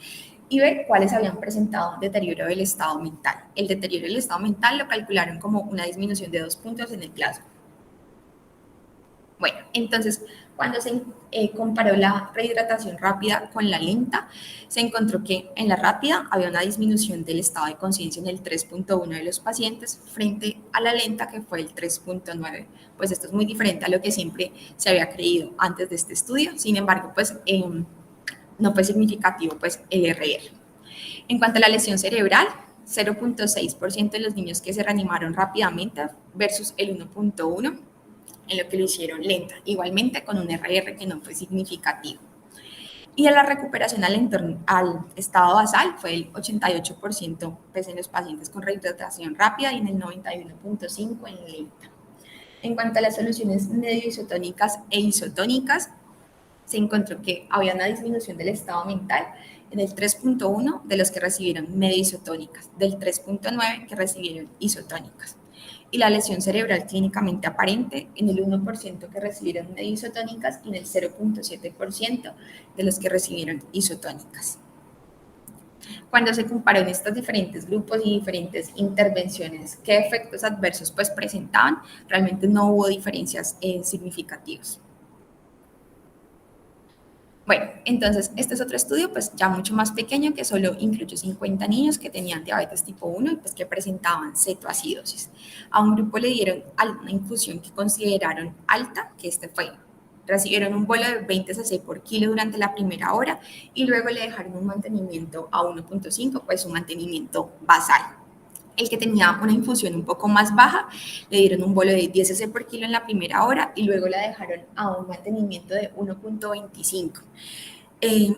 Y ver cuáles habían presentado deterioro del estado mental. El deterioro del estado mental lo calcularon como una disminución de 2 puntos en el Glasgow. Bueno, entonces, cuando se comparó la rehidratación rápida con la lenta, se encontró que en la rápida había una disminución del estado de conciencia en el 3.1 de los pacientes frente a la lenta que fue el 3.9. Pues esto es muy diferente a lo que siempre se había creído antes de este estudio. Sin embargo, pues no fue significativo pues, el RR. En cuanto a la lesión cerebral, 0.6% de los niños que se reanimaron rápidamente versus el 1.1% en lo que lo hicieron lenta, igualmente con un RR que no fue significativo. Y de la recuperación al estado basal fue el 88% pues, en los pacientes con rehidratación rápida y en el 91.5% en lenta. En cuanto a las soluciones medio isotónicas e isotónicas, se encontró que había una disminución del estado mental en el 3.1 de los que recibieron medio isotónicas, del 3.9 que recibieron isotónicas. Y la lesión cerebral clínicamente aparente en el 1% que recibieron medio isotónicas y en el 0.7% de los que recibieron isotónicas. Cuando se comparó en estos diferentes grupos y diferentes intervenciones, qué efectos adversos pues presentaban, realmente no hubo diferencias significativas. Bueno, entonces este es otro estudio pues ya mucho más pequeño que solo incluyó 50 niños que tenían diabetes tipo 1 y pues que presentaban cetoacidosis. A un grupo le dieron una infusión que consideraron alta, que recibieron un bolo de 20 cc por kilo durante la primera hora y luego le dejaron un mantenimiento a 1.5, pues un mantenimiento basal. El que tenía una infusión un poco más baja, le dieron un bolo de 10 cc por kilo en la primera hora y luego la dejaron a un mantenimiento de 1.25.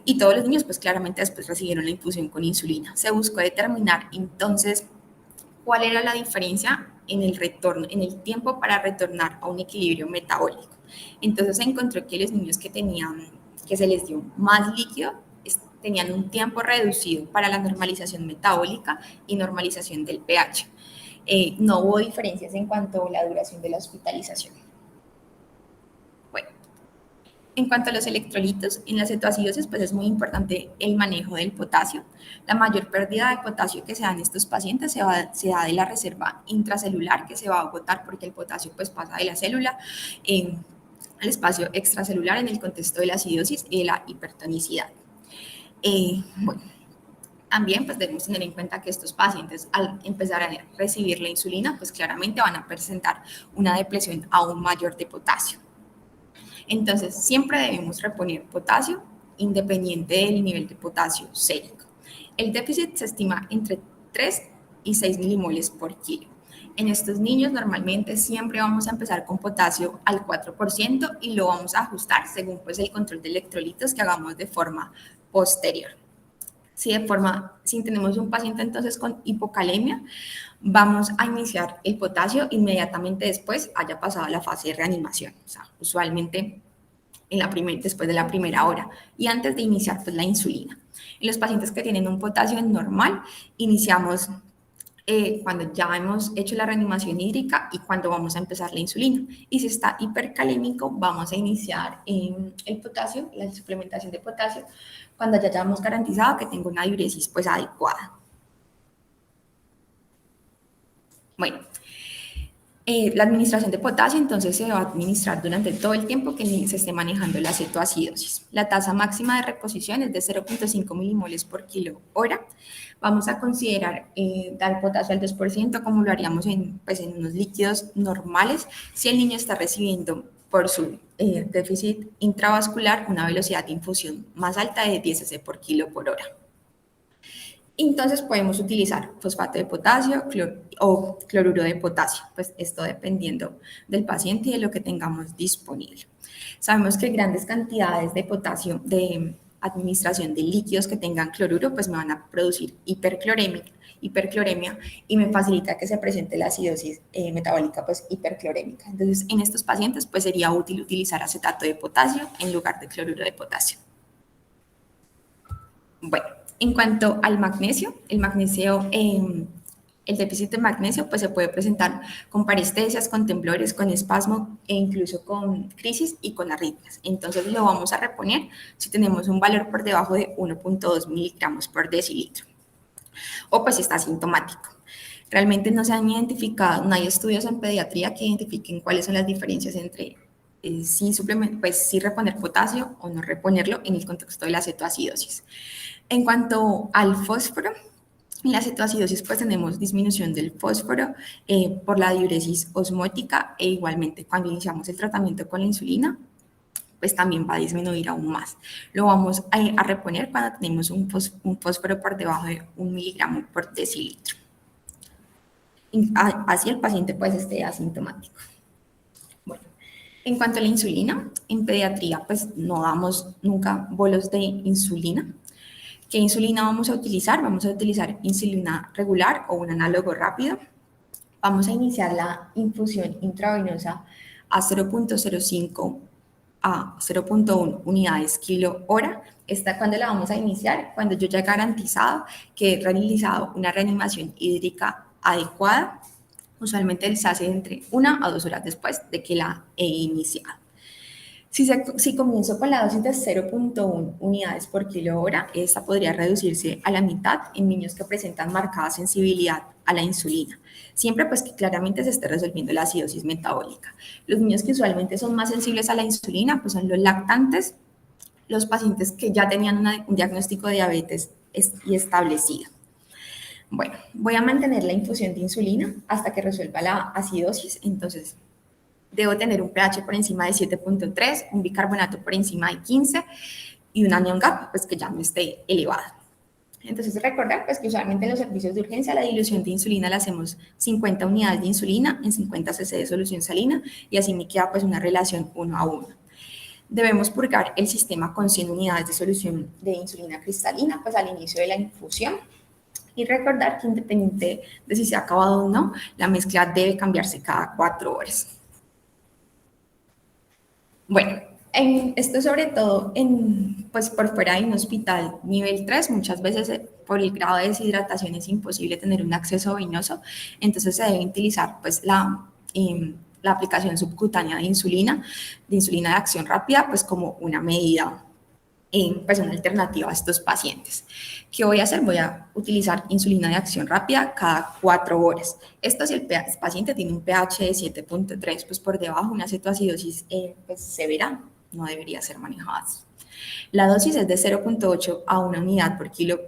Y todos los niños, pues claramente después recibieron la infusión con insulina. Se buscó determinar entonces cuál era la diferencia en el retorno, en el tiempo para retornar a un equilibrio metabólico. Entonces se encontró que los niños que se les dio más líquido, tenían un tiempo reducido para la normalización metabólica y normalización del pH. No hubo diferencias en cuanto a la duración de la hospitalización. Bueno, En cuanto a los electrolitos, en la cetoacidosis pues es muy importante el manejo del potasio. La mayor pérdida de potasio que se da en estos pacientes se da de la reserva intracelular, que se va a agotar porque el potasio pues pasa de la célula al espacio extracelular en el contexto de la acidosis y de la hipertonicidad. Bueno, también pues debemos tener en cuenta que estos pacientes al empezar a recibir la insulina pues claramente van a presentar una depresión aún mayor de potasio. Entonces, siempre debemos reponer potasio independiente del nivel de potasio sérico. El déficit se estima entre 3 y 6 milimoles por kilo. En estos niños normalmente siempre vamos a empezar con potasio al 4% y lo vamos a ajustar según pues, el control de electrolitos que hagamos de forma posterior. Si tenemos un paciente entonces con hipocalemia, vamos a iniciar el potasio inmediatamente después haya pasado la fase de reanimación, o sea, usualmente después de la primera hora y antes de iniciar pues, la insulina. En los pacientes que tienen un potasio normal, iniciamos cuando ya hemos hecho la reanimación hídrica y cuando vamos a empezar la insulina. Y si está hipercalémico, vamos a iniciar el potasio, la suplementación de potasio, cuando ya hayamos garantizado que tenga una diuresis pues adecuada. Bueno, la administración de potasio entonces se va a administrar durante todo el tiempo que se esté manejando la cetoacidosis. La tasa máxima de reposición es de 0.5 milimoles por kilo hora. Vamos a considerar dar potasio al 2% como lo haríamos pues, en unos líquidos normales si el niño está recibiendo por su déficit intravascular una velocidad de infusión más alta de 10 cc por kilo por hora. Entonces podemos utilizar fosfato de potasio o cloruro de potasio, pues esto dependiendo del paciente y de lo que tengamos disponible. Sabemos que grandes cantidades de potasio de administración de líquidos que tengan cloruro pues me van a producir hipercloremia y me facilita que se presente la acidosis metabólica pues hiperclorémica. Entonces en estos pacientes pues sería útil utilizar acetato de potasio en lugar de cloruro de potasio. Bueno, en cuanto al magnesio, el déficit de magnesio pues se puede presentar con parestesias, con temblores, con espasmo e incluso con crisis y con arritmias. Entonces lo vamos a reponer si tenemos un valor por debajo de 1.2 miligramos por decilitro o pues si está asintomático. Realmente no se han identificado, no hay estudios en pediatría que identifiquen cuáles son las diferencias entre si reponer potasio o no reponerlo en el contexto de la cetoacidosis. En cuanto al fósforo, en la cetoacidosis pues tenemos disminución del fósforo por la diuresis osmótica e igualmente cuando iniciamos el tratamiento con la insulina pues también va a disminuir aún más. Lo vamos a reponer cuando tenemos un fósforo por debajo de 1 miligramo por decilitro. Así el paciente pues esté asintomático. Bueno, en cuanto a la insulina, en pediatría pues no damos nunca bolos de insulina. ¿Qué insulina vamos a utilizar? Vamos a utilizar insulina regular o un análogo rápido. Vamos a iniciar la infusión intravenosa a 0.05 a 0.1 unidades kilo hora. Esta cuando la vamos a iniciar, cuando yo ya he garantizado que he realizado una reanimación hídrica adecuada, usualmente se hace entre 1 a 2 horas después de que la he iniciado. Si comienzo con la dosis de 0.1 unidades por kilo hora, esta podría reducirse a la mitad en niños que presentan marcada sensibilidad a la insulina, siempre pues que claramente se esté resolviendo la acidosis metabólica. Los niños que usualmente son más sensibles a la insulina pues son los lactantes, los pacientes que ya tenían un diagnóstico de diabetes y establecido. Bueno, voy a mantener la infusión de insulina hasta que resuelva la acidosis, entonces debo tener un pH por encima de 7.3, un bicarbonato por encima de 15 y una anión GAP, pues que ya no esté elevada. Entonces recordar pues que usualmente en los servicios de urgencia la dilución de insulina la hacemos 50 unidades de insulina en 50 cc de solución salina y así me queda pues una relación 1 a 1. Debemos purgar el sistema con 100 unidades de solución de insulina cristalina pues al inicio de la infusión. Y recordar que independiente de si se ha acabado o no, la mezcla debe cambiarse cada 4 horas. Bueno, esto sobre todo pues por fuera de un hospital nivel 3, muchas veces por el grado de deshidratación es imposible tener un acceso venoso, entonces se debe utilizar pues la aplicación subcutánea de insulina de acción rápida, pues como una medida, pues una alternativa a estos pacientes. ¿Qué voy a hacer? Voy a utilizar insulina de acción rápida cada 4 horas. Esto si el paciente tiene un pH de 7.3, pues por debajo una cetoacidosis pues severa, no debería ser manejada. La dosis es de 0.8 a 1 unidad por kilo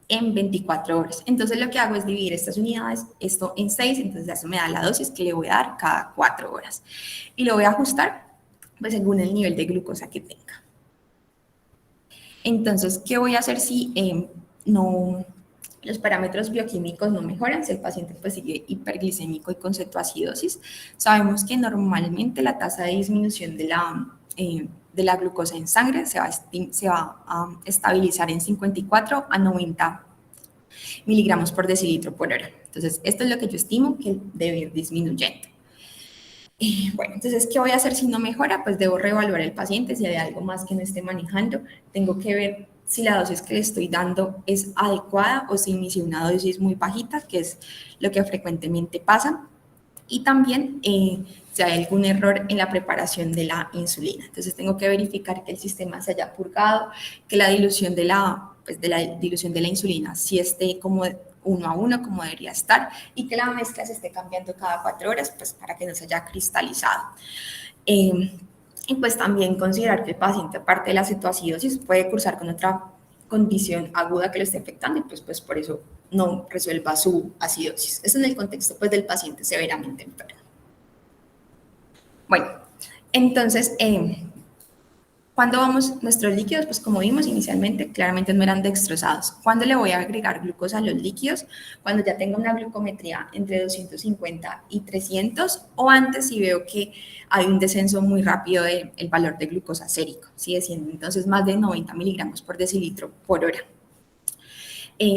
en 24 horas. Entonces lo que hago es dividir estas unidades, esto en 6, entonces eso me da la dosis que le voy a dar cada 4 horas. Y lo voy a ajustar pues según el nivel de glucosa que tenga. Entonces, ¿qué voy a hacer si los parámetros bioquímicos no mejoran, si el paciente pues sigue hiperglicémico y con cetoacidosis? Sabemos que normalmente la tasa de disminución de la glucosa en sangre se va a estabilizar en 54 a 90 miligramos por decilitro por hora. Entonces, esto es lo que yo estimo que debe ir disminuyendo. Bueno, entonces, ¿qué voy a hacer si no mejora? Pues debo reevaluar el paciente, si hay algo más que no esté manejando. Tengo que ver si la dosis que le estoy dando es adecuada o si inicié una dosis muy bajita, que es lo que frecuentemente pasa. Y también si hay algún error en la preparación de la insulina. Entonces, tengo que verificar que el sistema se haya purgado, que la dilución de la insulina sí esté como 1 a 1 como debería estar y que la mezcla se esté cambiando cada 4 horas pues para que no se haya cristalizado. Y pues también considerar que el paciente, aparte de la cetoacidosis, puede cursar con otra condición aguda que lo esté afectando y pues por eso no resuelva su acidosis. Eso en el contexto pues del paciente severamente enfermo. Bueno, entonces, ¿cuándo vamos nuestros líquidos? Pues como vimos inicialmente, claramente no eran dextrosados. ¿Cuándo le voy a agregar glucosa a los líquidos? Cuando ya tenga una glucometría entre 250 y 300 o antes si veo que hay un descenso muy rápido del valor de glucosa sérico, ¿sí? Desciende entonces más de 90 miligramos por decilitro por hora.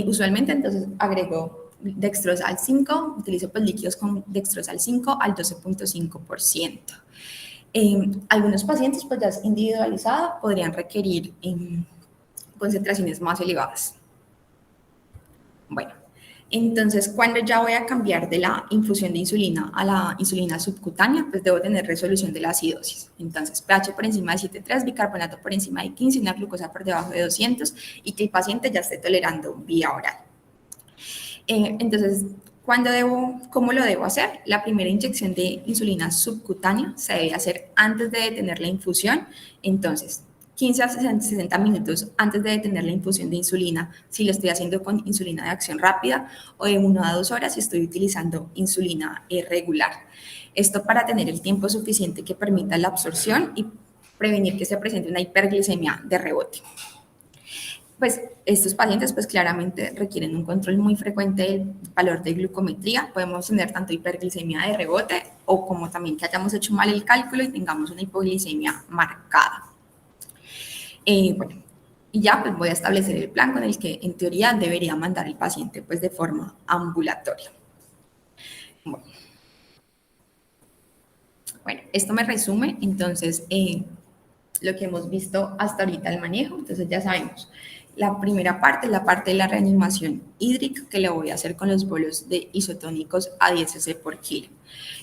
Usualmente entonces agrego dextrosal 5, utilizo pues líquidos con dextrosal 5 al 12.5%. Algunos pacientes, pues ya individualizada, podrían requerir concentraciones más elevadas. Bueno, entonces cuando ya voy a cambiar de la infusión de insulina a la insulina subcutánea, pues debo tener resolución de la acidosis. Entonces, pH por encima de 7.3, bicarbonato por encima de 15, una glucosa por debajo de 200 y que el paciente ya esté tolerando vía oral. Entonces, ¿cómo lo debo hacer? La primera inyección de insulina subcutánea se debe hacer antes de detener la infusión. Entonces, 15 a 60 minutos antes de detener la infusión de insulina, si lo estoy haciendo con insulina de acción rápida, o de 1 a 2 horas si estoy utilizando insulina regular. Esto para tener el tiempo suficiente que permita la absorción y prevenir que se presente una hiperglicemia de rebote. Pues estos pacientes pues claramente requieren un control muy frecuente del valor de glucometría. Podemos tener tanto hiperglicemia de rebote o como también que hayamos hecho mal el cálculo y tengamos una hipoglicemia marcada. Bueno, y ya pues voy a establecer el plan con el que en teoría debería mandar el paciente pues de forma ambulatoria. Bueno, esto me resume entonces lo que hemos visto hasta ahorita el manejo. Entonces ya sabemos, la primera parte es la parte de la reanimación hídrica que lo voy a hacer con los bolos de isotónicos a 10 cc por kilo.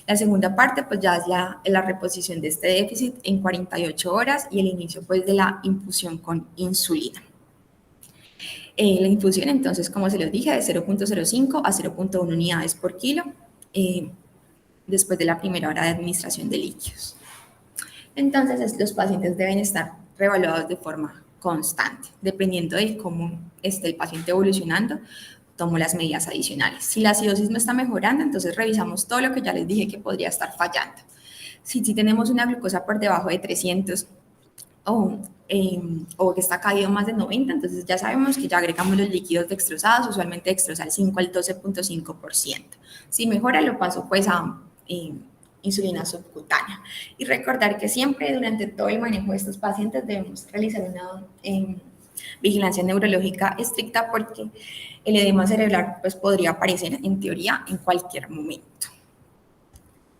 La segunda parte pues ya es la reposición de este déficit en 48 horas y el inicio pues de la infusión con insulina. La infusión entonces, como se los dije, de 0.05 a 0.1 unidades por kilo después de la primera hora de administración de líquidos. Entonces, los pacientes deben estar reevaluados de forma constante. Dependiendo de cómo esté el paciente evolucionando, tomo las medidas adicionales. Si la acidosis no está mejorando, entonces revisamos todo lo que ya les dije que podría estar fallando. Si tenemos una glucosa por debajo de 300 o que está caído más de 90, entonces ya sabemos que ya agregamos los líquidos dextrosados, usualmente dextrosal 5 al 12.5%. Si mejora, lo paso pues a insulina subcutánea. Y recordar que siempre durante todo el manejo de estos pacientes debemos realizar una vigilancia neurológica estricta porque el edema cerebral pues, podría aparecer en teoría en cualquier momento.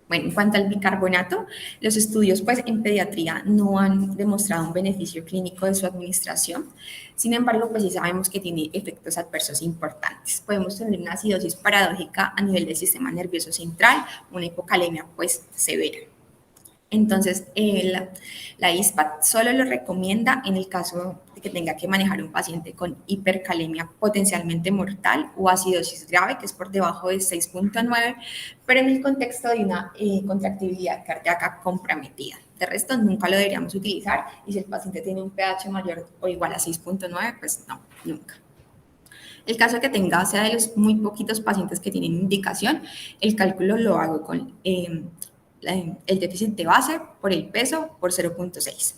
Bueno, en cuanto al bicarbonato, los estudios pues, en pediatría no han demostrado un beneficio clínico de su administración. Sin embargo, pues sí sabemos que tiene efectos adversos importantes. Podemos tener una acidosis paradójica a nivel del sistema nervioso central, una hipocalemia pues severa. Entonces, la ISPAD solo lo recomienda en el caso de que tenga que manejar un paciente con hipercalemia potencialmente mortal o acidosis grave, que es por debajo de 6.9, pero en el contexto de una contractibilidad cardíaca comprometida. De resto, nunca lo deberíamos utilizar y si el paciente tiene un pH mayor o igual a 6.9, pues no, nunca. El caso que tenga sea de los muy poquitos pacientes que tienen indicación, el cálculo lo hago con el déficit de base por el peso por 0.6.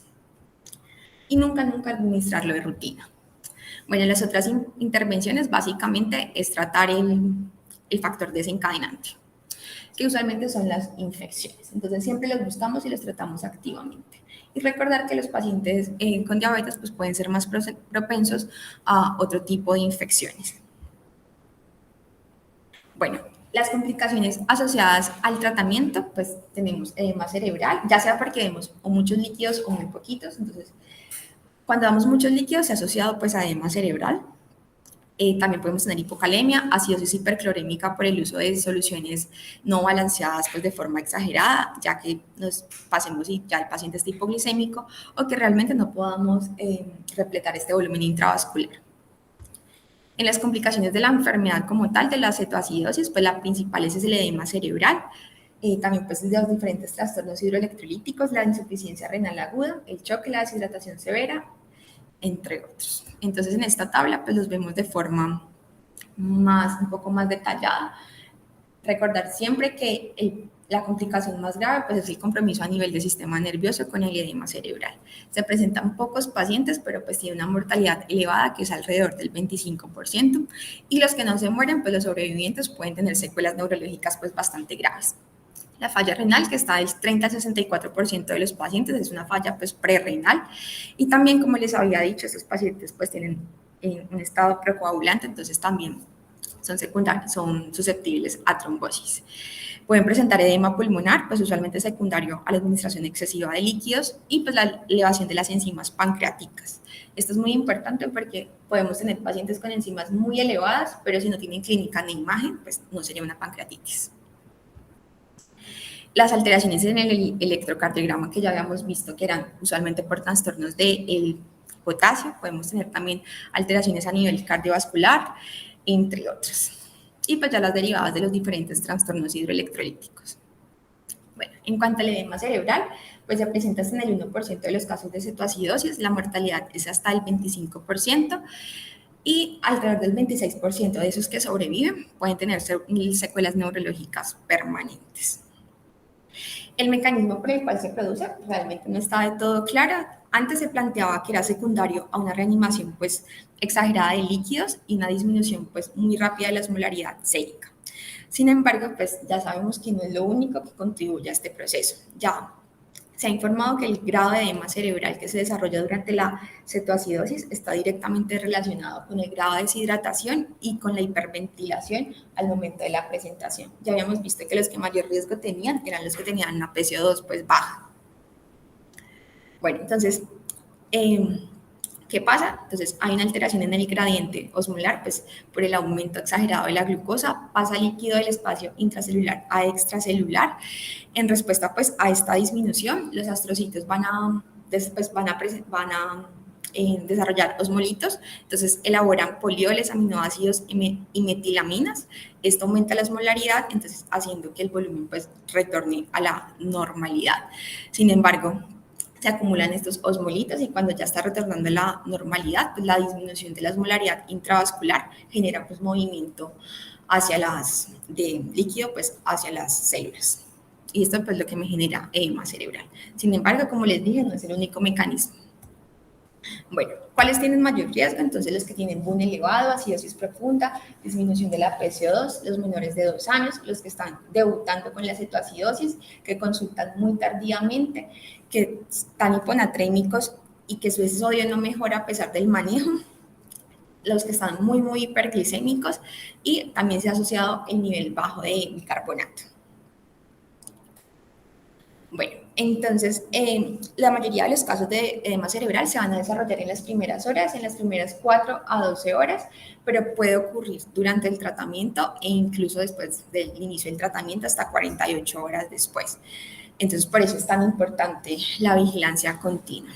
Y nunca administrarlo de rutina. Bueno, las otras intervenciones básicamente es tratar el factor desencadenante, que usualmente son las infecciones. Entonces siempre los buscamos y los tratamos activamente. Y recordar que los pacientes con diabetes pues, pueden ser más propensos a otro tipo de infecciones. Bueno, las complicaciones asociadas al tratamiento, pues tenemos edema cerebral, ya sea porque vemos o muchos líquidos o muy poquitos. Entonces, cuando damos muchos líquidos se ha asociado pues a edema cerebral. También podemos tener hipocalemia, acidosis hiperclorémica por el uso de soluciones no balanceadas pues, de forma exagerada, ya que nos pasemos y ya el paciente está hipoglicémico o que realmente no podamos repletar este volumen intravascular. En las complicaciones de la enfermedad como tal, de la cetoacidosis, pues la principal es el edema cerebral, también pues de los diferentes trastornos hidroelectrolíticos, la insuficiencia renal aguda, el choque, la deshidratación severa, entre otros. Entonces en esta tabla pues los vemos de forma un poco más detallada. Recordar siempre que la complicación más grave pues, es el compromiso a nivel del sistema nervioso con el edema cerebral. Se presentan pocos pacientes, pero pues tiene una mortalidad elevada que es alrededor del 25%. Y los que no se mueren, pues los sobrevivientes pueden tener secuelas neurológicas pues bastante graves. La falla renal, que está del 30 al 64% de los pacientes, es una falla pues prerrenal. Y también, como les había dicho, estos pacientes pues tienen un estado precoagulante, entonces también son secundarios, son susceptibles a trombosis. Pueden presentar edema pulmonar, pues usualmente secundario a la administración excesiva de líquidos y pues la elevación de las enzimas pancreáticas. Esto es muy importante porque podemos tener pacientes con enzimas muy elevadas, pero si no tienen clínica ni imagen, pues no sería una pancreatitis. Las alteraciones en el electrocardiograma que ya habíamos visto que eran usualmente por trastornos del potasio, podemos tener también alteraciones a nivel cardiovascular, entre otros. Y pues ya las derivadas de los diferentes trastornos hidroelectrolíticos. Bueno, en cuanto al edema cerebral, pues se presenta en el 1% de los casos de cetoacidosis, la mortalidad es hasta el 25%, y alrededor del 26% de esos que sobreviven pueden tener secuelas neurológicas permanentes. El mecanismo por el cual se produce realmente no está de todo claro. Antes se planteaba que era secundario a una reanimación pues exagerada de líquidos y una disminución pues muy rápida de la osmolaridad sérica. Sin embargo, pues ya sabemos que no es lo único que contribuye a este proceso. Ya se ha informado que el grado de edema cerebral que se desarrolla durante la cetoacidosis está directamente relacionado con el grado de deshidratación y con la hiperventilación al momento de la presentación. Ya habíamos visto que los que mayor riesgo tenían eran los que tenían una PCO2 pues baja. Bueno, entonces, ¿qué pasa? Entonces hay una alteración en el gradiente osmolar, pues por el aumento exagerado de la glucosa, pasa líquido del espacio intracelular a extracelular. En respuesta pues a esta disminución, los astrocitos van a desarrollar osmolitos, entonces elaboran polioles, aminoácidos y metilaminas. Esto aumenta la osmolaridad, entonces haciendo que el volumen pues retorne a la normalidad. Sin embargo, se acumulan estos osmolitos y cuando ya está retornando a la normalidad, pues la disminución de la osmolaridad intravascular genera pues movimiento de líquido pues hacia las células. Y esto pues lo que me genera edema cerebral. Sin embargo, como les dije, no es el único mecanismo. Bueno, ¿cuáles tienen mayor riesgo? Entonces los que tienen BUN elevado, acidosis profunda, disminución de la PCO2, los menores de 2 años, los que están debutando con la cetoacidosis, que consultan muy tardíamente, que están hiponatrémicos y que su sodio no mejora a pesar del manejo, los que están muy hiperglicémicos y también se ha asociado el nivel bajo de bicarbonato. Bueno, entonces la mayoría de los casos de edema cerebral se van a desarrollar en las primeras horas, en las primeras 4 a 12 horas, pero puede ocurrir durante el tratamiento e incluso después del inicio del tratamiento hasta 48 horas después. Entonces, por eso es tan importante la vigilancia continua.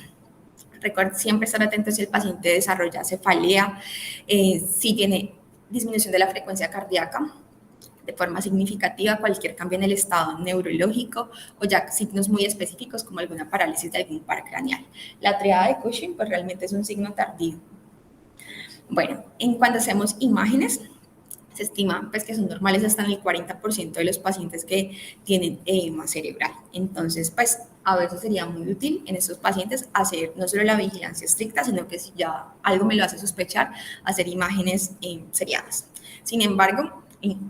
Recuerden siempre estar atentos si el paciente desarrolla cefalea, si tiene disminución de la frecuencia cardíaca de forma significativa, cualquier cambio en el estado neurológico o ya signos muy específicos como alguna parálisis de algún par craneal. La triada de Cushing pues realmente es un signo tardío. Bueno, en cuando hacemos imágenes, se estima pues, que son normales hasta en el 40% de los pacientes que tienen edema cerebral. Entonces, pues a veces sería muy útil en estos pacientes hacer no solo la vigilancia estricta, sino que si ya algo me lo hace sospechar, hacer imágenes seriadas. Sin embargo,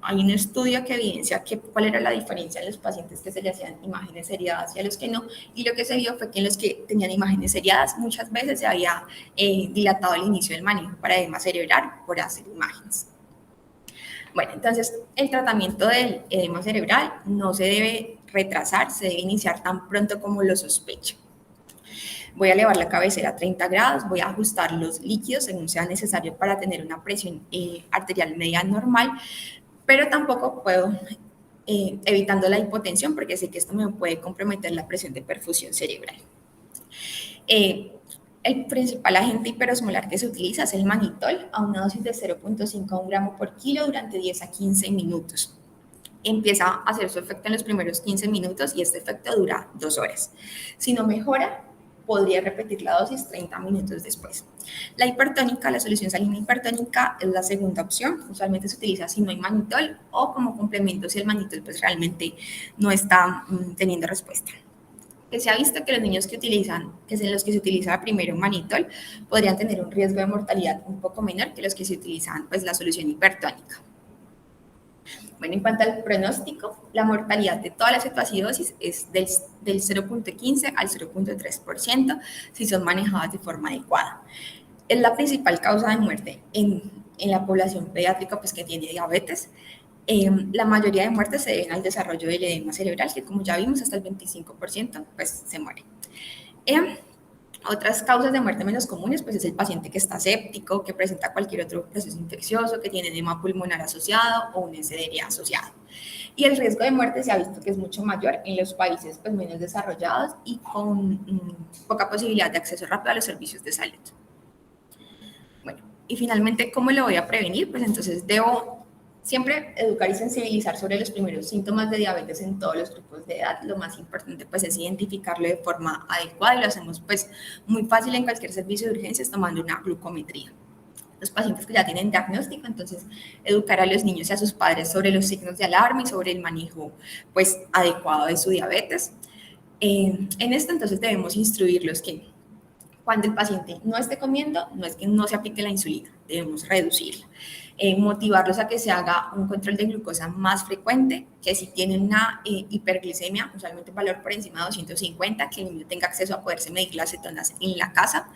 hay un estudio que evidencia cuál era la diferencia en los pacientes que se le hacían imágenes seriadas y a los que no, y lo que se vio fue que en los que tenían imágenes seriadas muchas veces se había dilatado el inicio del manejo para edema cerebral por hacer imágenes. Bueno, entonces el tratamiento del edema cerebral no se debe retrasar, se debe iniciar tan pronto como lo sospeche. Voy a elevar la cabecera a 30 grados, voy a ajustar los líquidos según sea necesario para tener una presión arterial media normal, pero tampoco puedo evitando la hipotensión porque sé que esto me puede comprometer la presión de perfusión cerebral. El principal agente hiperosmolar que se utiliza es el mannitol a una dosis de 0.5 a 1 gramo por kilo durante 10 a 15 minutos. Empieza a hacer su efecto en los primeros 15 minutos y este efecto dura 2 horas. Si no mejora, podría repetir la dosis 30 minutos después. La hipertónica, la solución salina hipertónica es la segunda opción. Usualmente se utiliza si no hay mannitol o como complemento si el mannitol pues realmente no está teniendo respuesta. Que se ha visto que los niños que es en los que se utiliza primero mannitol, podrían tener un riesgo de mortalidad un poco menor que los que se utilizan pues la solución hipertónica. Bueno, en cuanto al pronóstico, la mortalidad de todas las cetoacidosis es del 0.15 al 0.3% si son manejadas de forma adecuada. Es la principal causa de muerte en la población pediátrica pues, que tiene diabetes. La mayoría de muertes se deben al desarrollo del edema cerebral, que como ya vimos, hasta el 25% pues, se muere. Otras causas de muerte menos comunes, pues es el paciente que está séptico, que presenta cualquier otro proceso infeccioso, que tiene edema pulmonar asociado o un SDRA asociado. Y el riesgo de muerte se ha visto que es mucho mayor en los países pues, menos desarrollados y con poca posibilidad de acceso rápido a los servicios de salud. Bueno, y finalmente, ¿cómo lo voy a prevenir? Pues entonces debo siempre educar y sensibilizar sobre los primeros síntomas de diabetes en todos los grupos de edad. Lo más importante pues es identificarlo de forma adecuada y lo hacemos pues muy fácil en cualquier servicio de urgencias tomando una glucometría. Los pacientes que ya tienen diagnóstico, entonces educar a los niños y a sus padres sobre los signos de alarma y sobre el manejo pues adecuado de su diabetes. En esto entonces debemos instruirlos que cuando el paciente no esté comiendo, no es que no se aplique la insulina, debemos reducirla. Motivarlos a que se haga un control de glucosa más frecuente, que si tienen una hiperglicemia, usualmente un valor por encima de 250, que el niño tenga acceso a poderse medir las cetonas en la casa,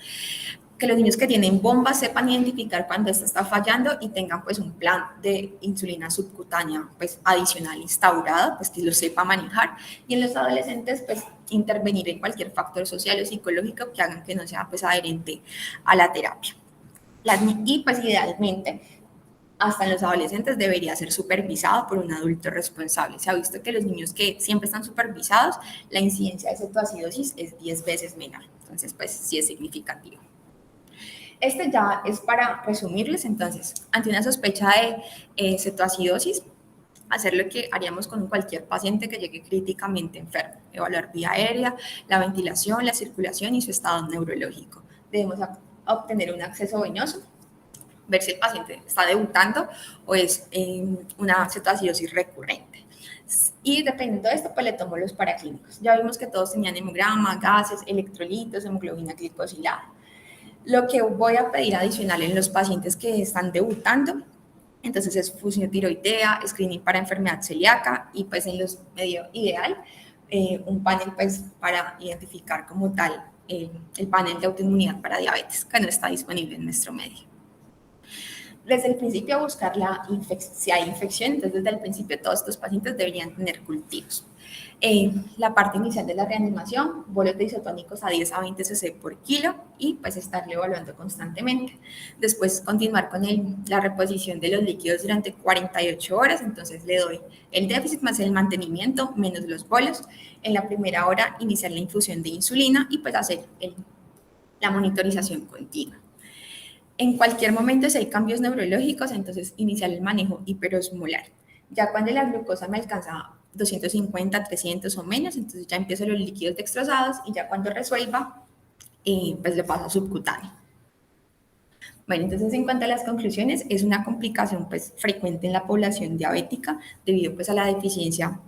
que los niños que tienen bombas sepan identificar cuando esta está fallando y tengan pues un plan de insulina subcutánea pues adicional instaurado, pues que lo sepa manejar, y en los adolescentes pues intervenir en cualquier factor social o psicológico que hagan que no sea pues adherente a la terapia. Y pues idealmente hasta en los adolescentes debería ser supervisado por un adulto responsable. Se ha visto que los niños que siempre están supervisados, la incidencia de cetoacidosis es 10 veces menor, entonces pues sí es significativo. Este ya es para resumirles, entonces, ante una sospecha de cetoacidosis, hacer lo que haríamos con cualquier paciente que llegue críticamente enfermo, evaluar vía aérea, la ventilación, la circulación y su estado neurológico. Debemos obtener un acceso venoso, ver si el paciente está debutando o es una cetoacidosis recurrente. Y dependiendo de esto, pues le tomo los paraclínicos. Ya vimos que todos tenían hemograma, gases, electrolitos, hemoglobina glicosilada. Lo que voy a pedir adicional en los pacientes que están debutando, entonces es función tiroidea, screening para enfermedad celíaca y pues en los medio ideal, un panel pues para identificar como tal el panel de autoinmunidad para diabetes, que no está disponible en nuestro medio. Desde el principio buscar si hay infección, entonces desde el principio todos estos pacientes deberían tener cultivos. La parte inicial de la reanimación, bolos de isotónicos a 10 a 20 cc por kilo y pues estarle evaluando constantemente. Después continuar con la reposición de los líquidos durante 48 horas, entonces le doy el déficit más el mantenimiento menos los bolos. En la primera hora iniciar la infusión de insulina y pues hacer la monitorización continua. En cualquier momento, si hay cambios neurológicos, entonces iniciar el manejo hiperosmolar. Ya cuando la glucosa me alcanza 250, 300 o menos, entonces ya empiezo los líquidos dextrosados y ya cuando resuelva, pues le paso a subcutáneo. Bueno, entonces en cuanto a las conclusiones, es una complicación pues frecuente en la población diabética debido pues a la deficiencia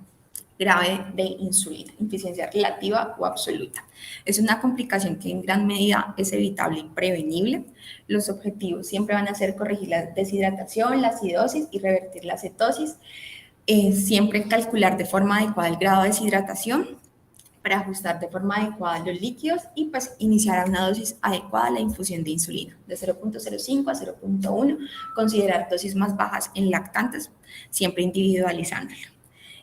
grave de insulina, insuficiencia relativa o absoluta. Es una complicación que en gran medida es evitable y prevenible. Los objetivos siempre van a ser corregir la deshidratación, la acidosis y revertir la cetosis. Siempre calcular de forma adecuada el grado de deshidratación para ajustar de forma adecuada los líquidos y pues iniciar a una dosis adecuada la infusión de insulina de 0.05 a 0.1, considerar dosis más bajas en lactantes, siempre individualizándolo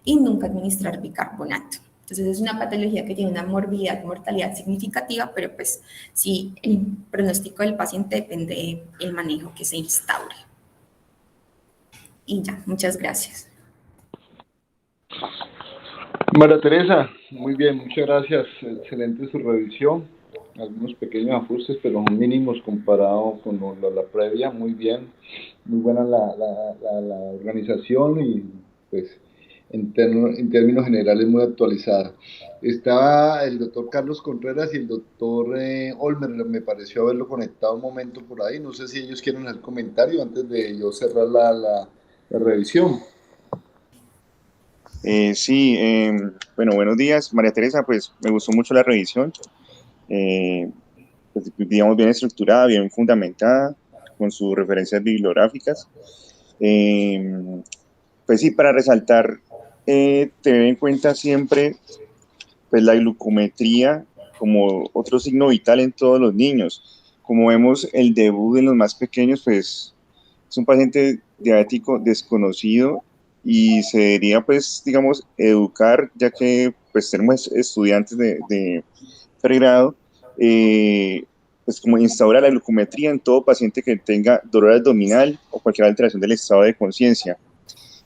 y nunca administrar bicarbonato. Entonces es una patología que tiene una morbidez, mortalidad significativa, pero pues sí, el pronóstico del paciente depende del manejo que se instaure. Y ya, muchas gracias. María Teresa, muy bien, muchas gracias. Excelente su revisión. Algunos pequeños ajustes, pero son mínimos comparado con la previa. Muy bien, muy buena la organización y pues en términos generales muy actualizada. Estaba el doctor Carlos Contreras y el doctor Olmer, me pareció haberlo conectado un momento por ahí. No sé si ellos quieren hacer comentario antes de yo cerrar la revisión. Sí, bueno, buenos días, María Teresa, pues me gustó mucho la revisión, pues, digamos bien estructurada, bien fundamentada, con sus referencias bibliográficas. Pues sí, para resaltar, tener en cuenta siempre pues la glucometría como otro signo vital en todos los niños. Como vemos, el debut en los más pequeños, pues es un paciente diabético desconocido y se debería, pues, digamos, educar, ya que pues tenemos estudiantes de pregrado, pues como instaura la glucometría en todo paciente que tenga dolor abdominal o cualquier alteración del estado de conciencia.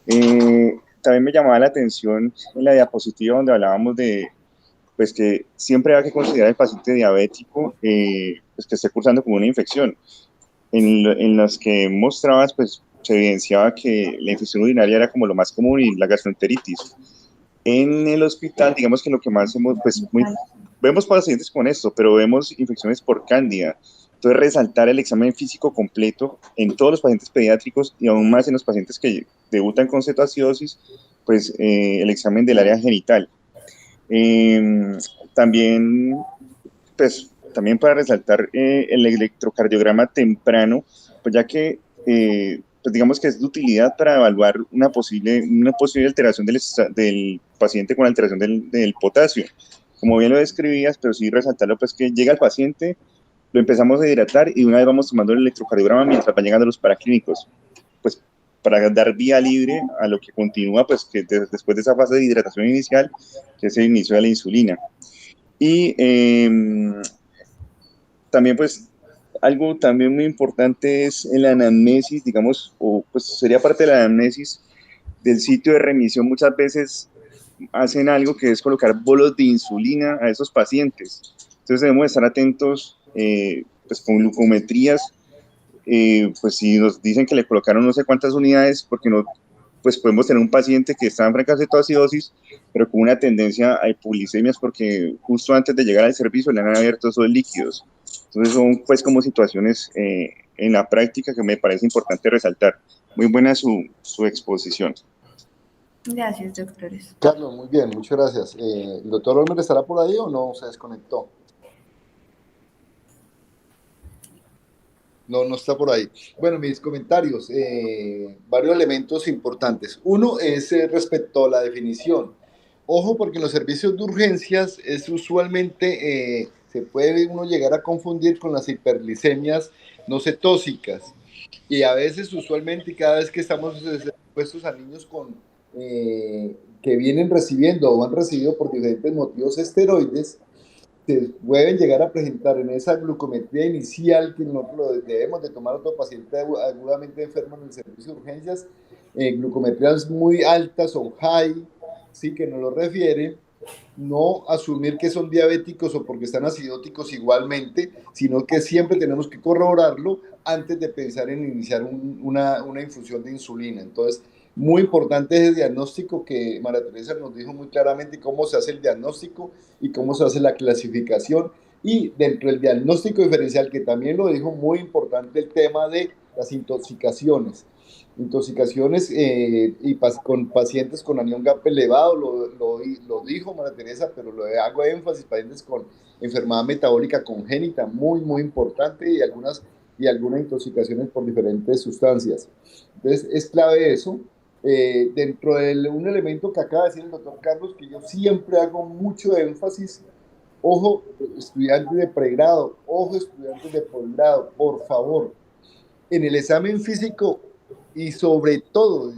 También me llamaba la atención en la diapositiva donde hablábamos de pues que siempre hay que considerar el paciente diabético pues que esté cursando con una infección. En las que mostrabas, pues se evidenciaba que la infección urinaria era como lo más común y la gastroenteritis. En el hospital, digamos que lo que más hemos, pues vemos pacientes con esto, pero vemos infecciones por cándida. Entonces, resaltar el examen físico completo en todos los pacientes pediátricos y aún más en los pacientes que debutan con cetoacidosis, pues el examen del área genital. También, pues, también para resaltar el electrocardiograma temprano, pues ya que, pues digamos que es de utilidad para evaluar una posible alteración del paciente con alteración del potasio. Como bien lo describías, pero sí resaltarlo, pues que llega el paciente, lo empezamos a hidratar y una vez vamos tomando el electrocardiograma mientras van llegando los paraclínicos, pues para dar vía libre a lo que continúa, pues que después de esa fase de hidratación inicial, que es el inicio de la insulina. Y también pues algo también muy importante es en la anamnesis, digamos, o pues sería parte de la anamnesis del sitio de remisión. Muchas veces hacen algo que es colocar bolos de insulina a esos pacientes. Entonces debemos estar atentos pues con glucometrías, pues si nos dicen que le colocaron no sé cuántas unidades, porque no, pues podemos tener un paciente que está en franca cetoacidosis, pero con una tendencia a hipoglicemias porque justo antes de llegar al servicio le han abierto esos líquidos. Entonces son pues como situaciones en la práctica que me parece importante resaltar. Muy buena su exposición. Gracias, doctores. Carlos, muy bien, muchas gracias. ¿El doctor Olmer estará por ahí o no se desconectó? No, no está por ahí. Bueno, mis comentarios, varios elementos importantes. Uno es respecto a la definición. Ojo, porque en los servicios de urgencias es usualmente, se puede uno llegar a confundir con las hiperglicemias no cetóxicas. Y a veces, usualmente, cada vez que estamos expuestos a niños con que vienen recibiendo o han recibido por diferentes motivos esteroides, se pueden llegar a presentar en esa glucometría inicial que nosotros debemos de tomar a otro paciente agudamente enfermo en el servicio de urgencias, glucometrías muy altas o high, sí, que nos lo refieren, no asumir que son diabéticos o porque están acidóticos igualmente, sino que siempre tenemos que corroborarlo antes de pensar en iniciar una infusión de insulina. Entonces, muy importante ese diagnóstico que María Teresa nos dijo muy claramente cómo se hace el diagnóstico y cómo se hace la clasificación. Y dentro del diagnóstico diferencial, que también lo dijo, muy importante el tema de las intoxicaciones. Intoxicaciones con pacientes con anión GAP elevado, lo dijo María Teresa, pero lo hago énfasis, pacientes con enfermedad metabólica congénita, muy importante, y algunas intoxicaciones por diferentes sustancias. Entonces, es clave eso. Dentro de un elemento que acaba de decir el doctor Carlos, que yo siempre hago mucho énfasis, ojo, estudiantes de pregrado, ojo, estudiantes de posgrado, por favor, en el examen físico y sobre todo,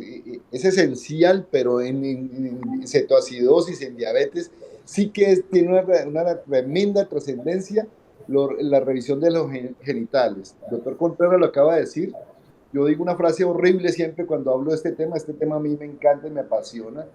es esencial, pero en cetoacidosis, en diabetes, sí que tiene una tremenda trascendencia la revisión de los genitales. El doctor Contreras lo acaba de decir. Yo digo una frase horrible siempre cuando hablo de este tema a mí me encanta y me apasiona,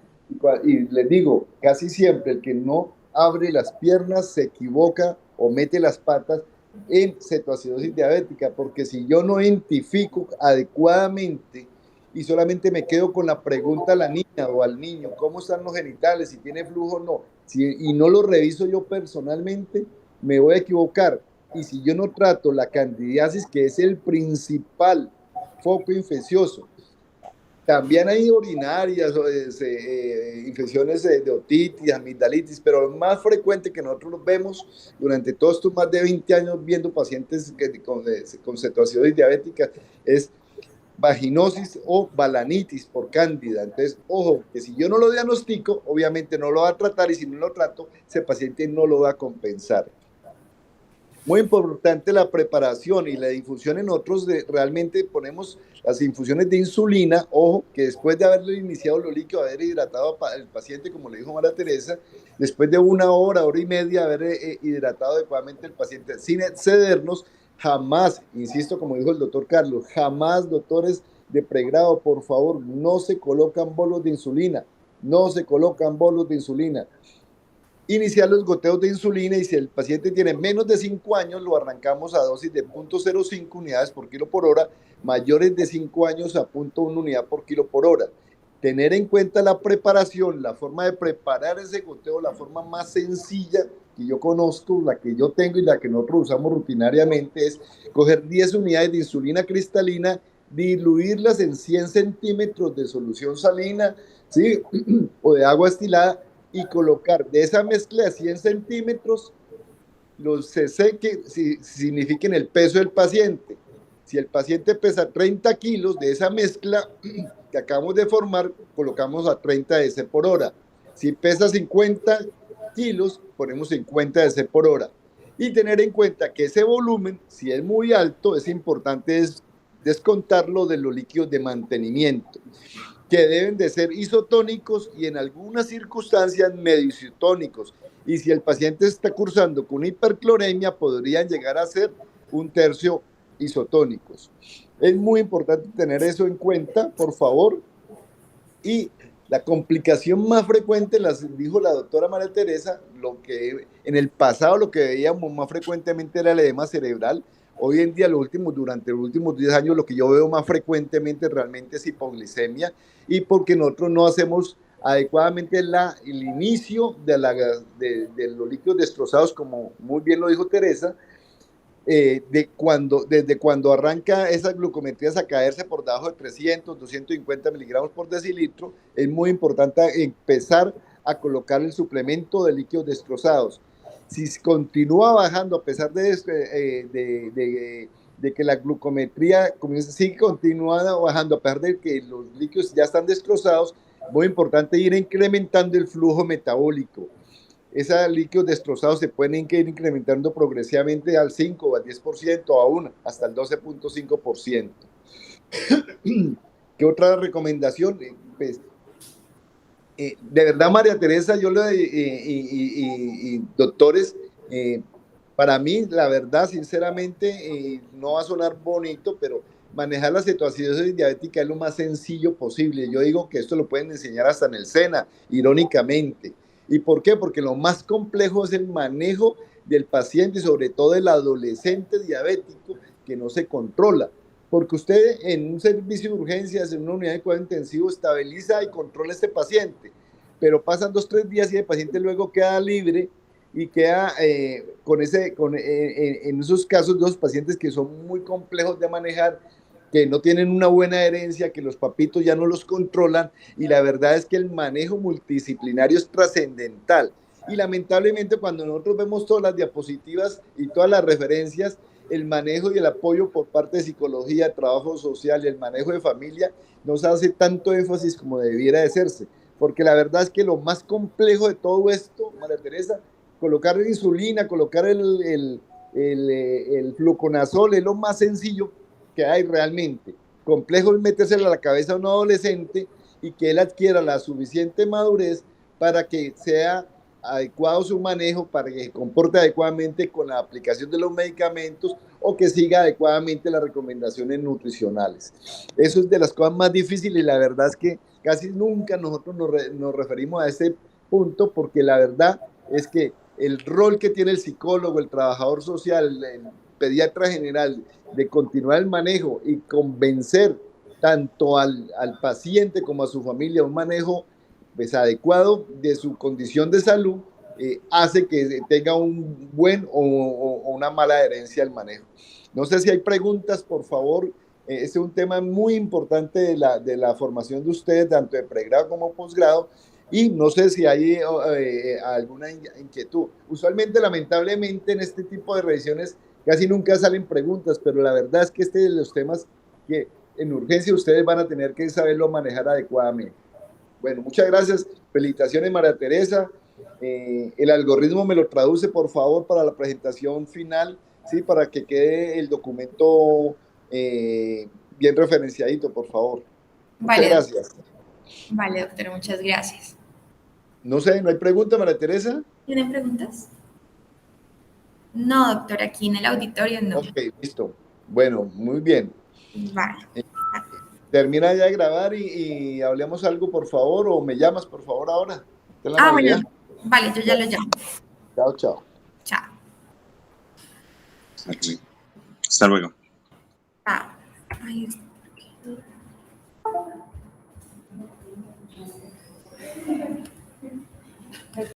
y les digo, casi siempre el que no abre las piernas se equivoca o mete las patas en cetoacidosis diabética, porque si yo no identifico adecuadamente y solamente me quedo con la pregunta a la niña o al niño, ¿cómo están los genitales? Si tiene flujo o no, y no lo reviso yo personalmente, me voy a equivocar. Y si yo no trato la candidiasis, que es el principal foco infeccioso, también hay urinarias, infecciones de otitis, amigdalitis, pero lo más frecuente que nosotros vemos durante todos estos más de 20 años viendo pacientes con cetoacidosis diabética es vaginosis o balanitis por cándida. Entonces, ojo, que si yo no lo diagnostico, obviamente no lo va a tratar, y si no lo trato, ese paciente no lo va a compensar. Muy importante la preparación y la infusión en otros, realmente ponemos las infusiones de insulina, ojo, que después de haberle iniciado los líquidos, haber hidratado al paciente, como le dijo María Teresa, después de una hora y media, haber hidratado adecuadamente al paciente, sin excedernos, jamás, insisto, como dijo el doctor Carlos, jamás, doctores de pregrado, por favor, no se colocan bolos de insulina, no se colocan bolos de insulina. Iniciar los goteos de insulina, y si el paciente tiene menos de 5 años, lo arrancamos a dosis de 0.05 unidades por kilo por hora, mayores de 5 años a 0.1 unidad por kilo por hora. Tener en cuenta la preparación, la forma de preparar ese goteo, la forma más sencilla que yo conozco, la que yo tengo y la que nosotros usamos rutinariamente, es coger 10 unidades de insulina cristalina, diluirlas en 100 centímetros de solución salina, ¿sí? O de agua destilada, y colocar de esa mezcla de 100 centímetros los cc que signifiquen el peso del paciente. Si el paciente pesa 30 kilos, de esa mezcla que acabamos de formar, colocamos a 30 dc por hora. Si pesa 50 kilos, ponemos 50 dc por hora. Y tener en cuenta que ese volumen, si es muy alto, es importante descontarlo de los líquidos de mantenimiento, que deben de ser isotónicos y en algunas circunstancias medio isotónicos. Y si el paciente está cursando con hipercloremia, podrían llegar a ser 1/3 isotónicos. Es muy importante tener eso en cuenta, por favor. Y la complicación más frecuente, las dijo la doctora María Teresa, lo que en el pasado lo que veíamos más frecuentemente era el edema cerebral. Hoy en día, durante los últimos 10 años, lo que yo veo más frecuentemente realmente es hipoglicemia, y porque nosotros no hacemos adecuadamente el inicio de los líquidos destrozados, como muy bien lo dijo Teresa, desde cuando arranca esas glucometrías a caerse por debajo de 300, 250 miligramos por decilitro, es muy importante empezar a colocar el suplemento de líquidos destrozados. Si continúa bajando a pesar de que la glucometría sigue continuando bajando a pesar de que los líquidos ya están destrozados, muy importante ir incrementando el flujo metabólico. Esos líquidos destrozados se pueden ir incrementando progresivamente al 5 o al 10%, aún hasta el 12.5%. ¿Qué otra recomendación? Pues, de verdad, María Teresa, doctores, para mí, la verdad, sinceramente, no va a sonar bonito, pero manejar la cetoacidosis diabética es lo más sencillo posible. Yo digo que esto lo pueden enseñar hasta en el SENA, irónicamente. ¿Y por qué? Porque lo más complejo es el manejo del paciente y sobre todo el adolescente diabético que no se controla. Porque usted en un servicio de urgencias, en una unidad de cuidado intensivo, estabiliza y controla a este paciente, pero pasan 2 o 3 días y el paciente luego queda libre y queda en esos casos, dos pacientes que son muy complejos de manejar, que no tienen una buena herencia, que los papitos ya no los controlan, y la verdad es que el manejo multidisciplinario es trascendental. Y lamentablemente cuando nosotros vemos todas las diapositivas y todas las referencias, el manejo y el apoyo por parte de psicología, trabajo social y el manejo de familia no se hace tanto énfasis como debiera de hacerse, porque la verdad es que lo más complejo de todo esto, María Teresa, colocar insulina, colocar el fluconazol es lo más sencillo que hay realmente. Complejo es metérselo a la cabeza a un adolescente y que él adquiera la suficiente madurez para que sea adecuado su manejo, para que se comporte adecuadamente con la aplicación de los medicamentos o que siga adecuadamente las recomendaciones nutricionales. Eso es de las cosas más difíciles y la verdad es que casi nunca nosotros nos referimos a ese punto porque la verdad es que el rol que tiene el psicólogo, el trabajador social, el pediatra general de continuar el manejo y convencer tanto al paciente como a su familia un manejo pues, adecuado de su condición de salud, hace que tenga un buen o una mala herencia al manejo. No sé si hay preguntas, por favor. Este es un tema muy importante de la formación de ustedes, tanto de pregrado como posgrado, y no sé si hay alguna inquietud. Usualmente, lamentablemente, en este tipo de revisiones casi nunca salen preguntas, pero la verdad es que este es de los temas que en urgencia ustedes van a tener que saberlo manejar adecuadamente. Bueno, muchas gracias. Felicitaciones, María Teresa. El algoritmo me lo traduce, por favor, para la presentación final, ¿sí? Para que quede el documento bien referenciadito, por favor. Muchas gracias. Vale, doctor, muchas gracias. No sé, ¿no hay pregunta, María Teresa? ¿Tienen preguntas? No, doctor, aquí en el auditorio no. Ok, listo. Bueno, muy bien. Vale. Termina ya de grabar y hablemos algo, por favor, o me llamas, por favor, ahora. Bueno, vale, yo ya lo llamo. Chao, chao. Chao. Hasta luego. Chao. Ay,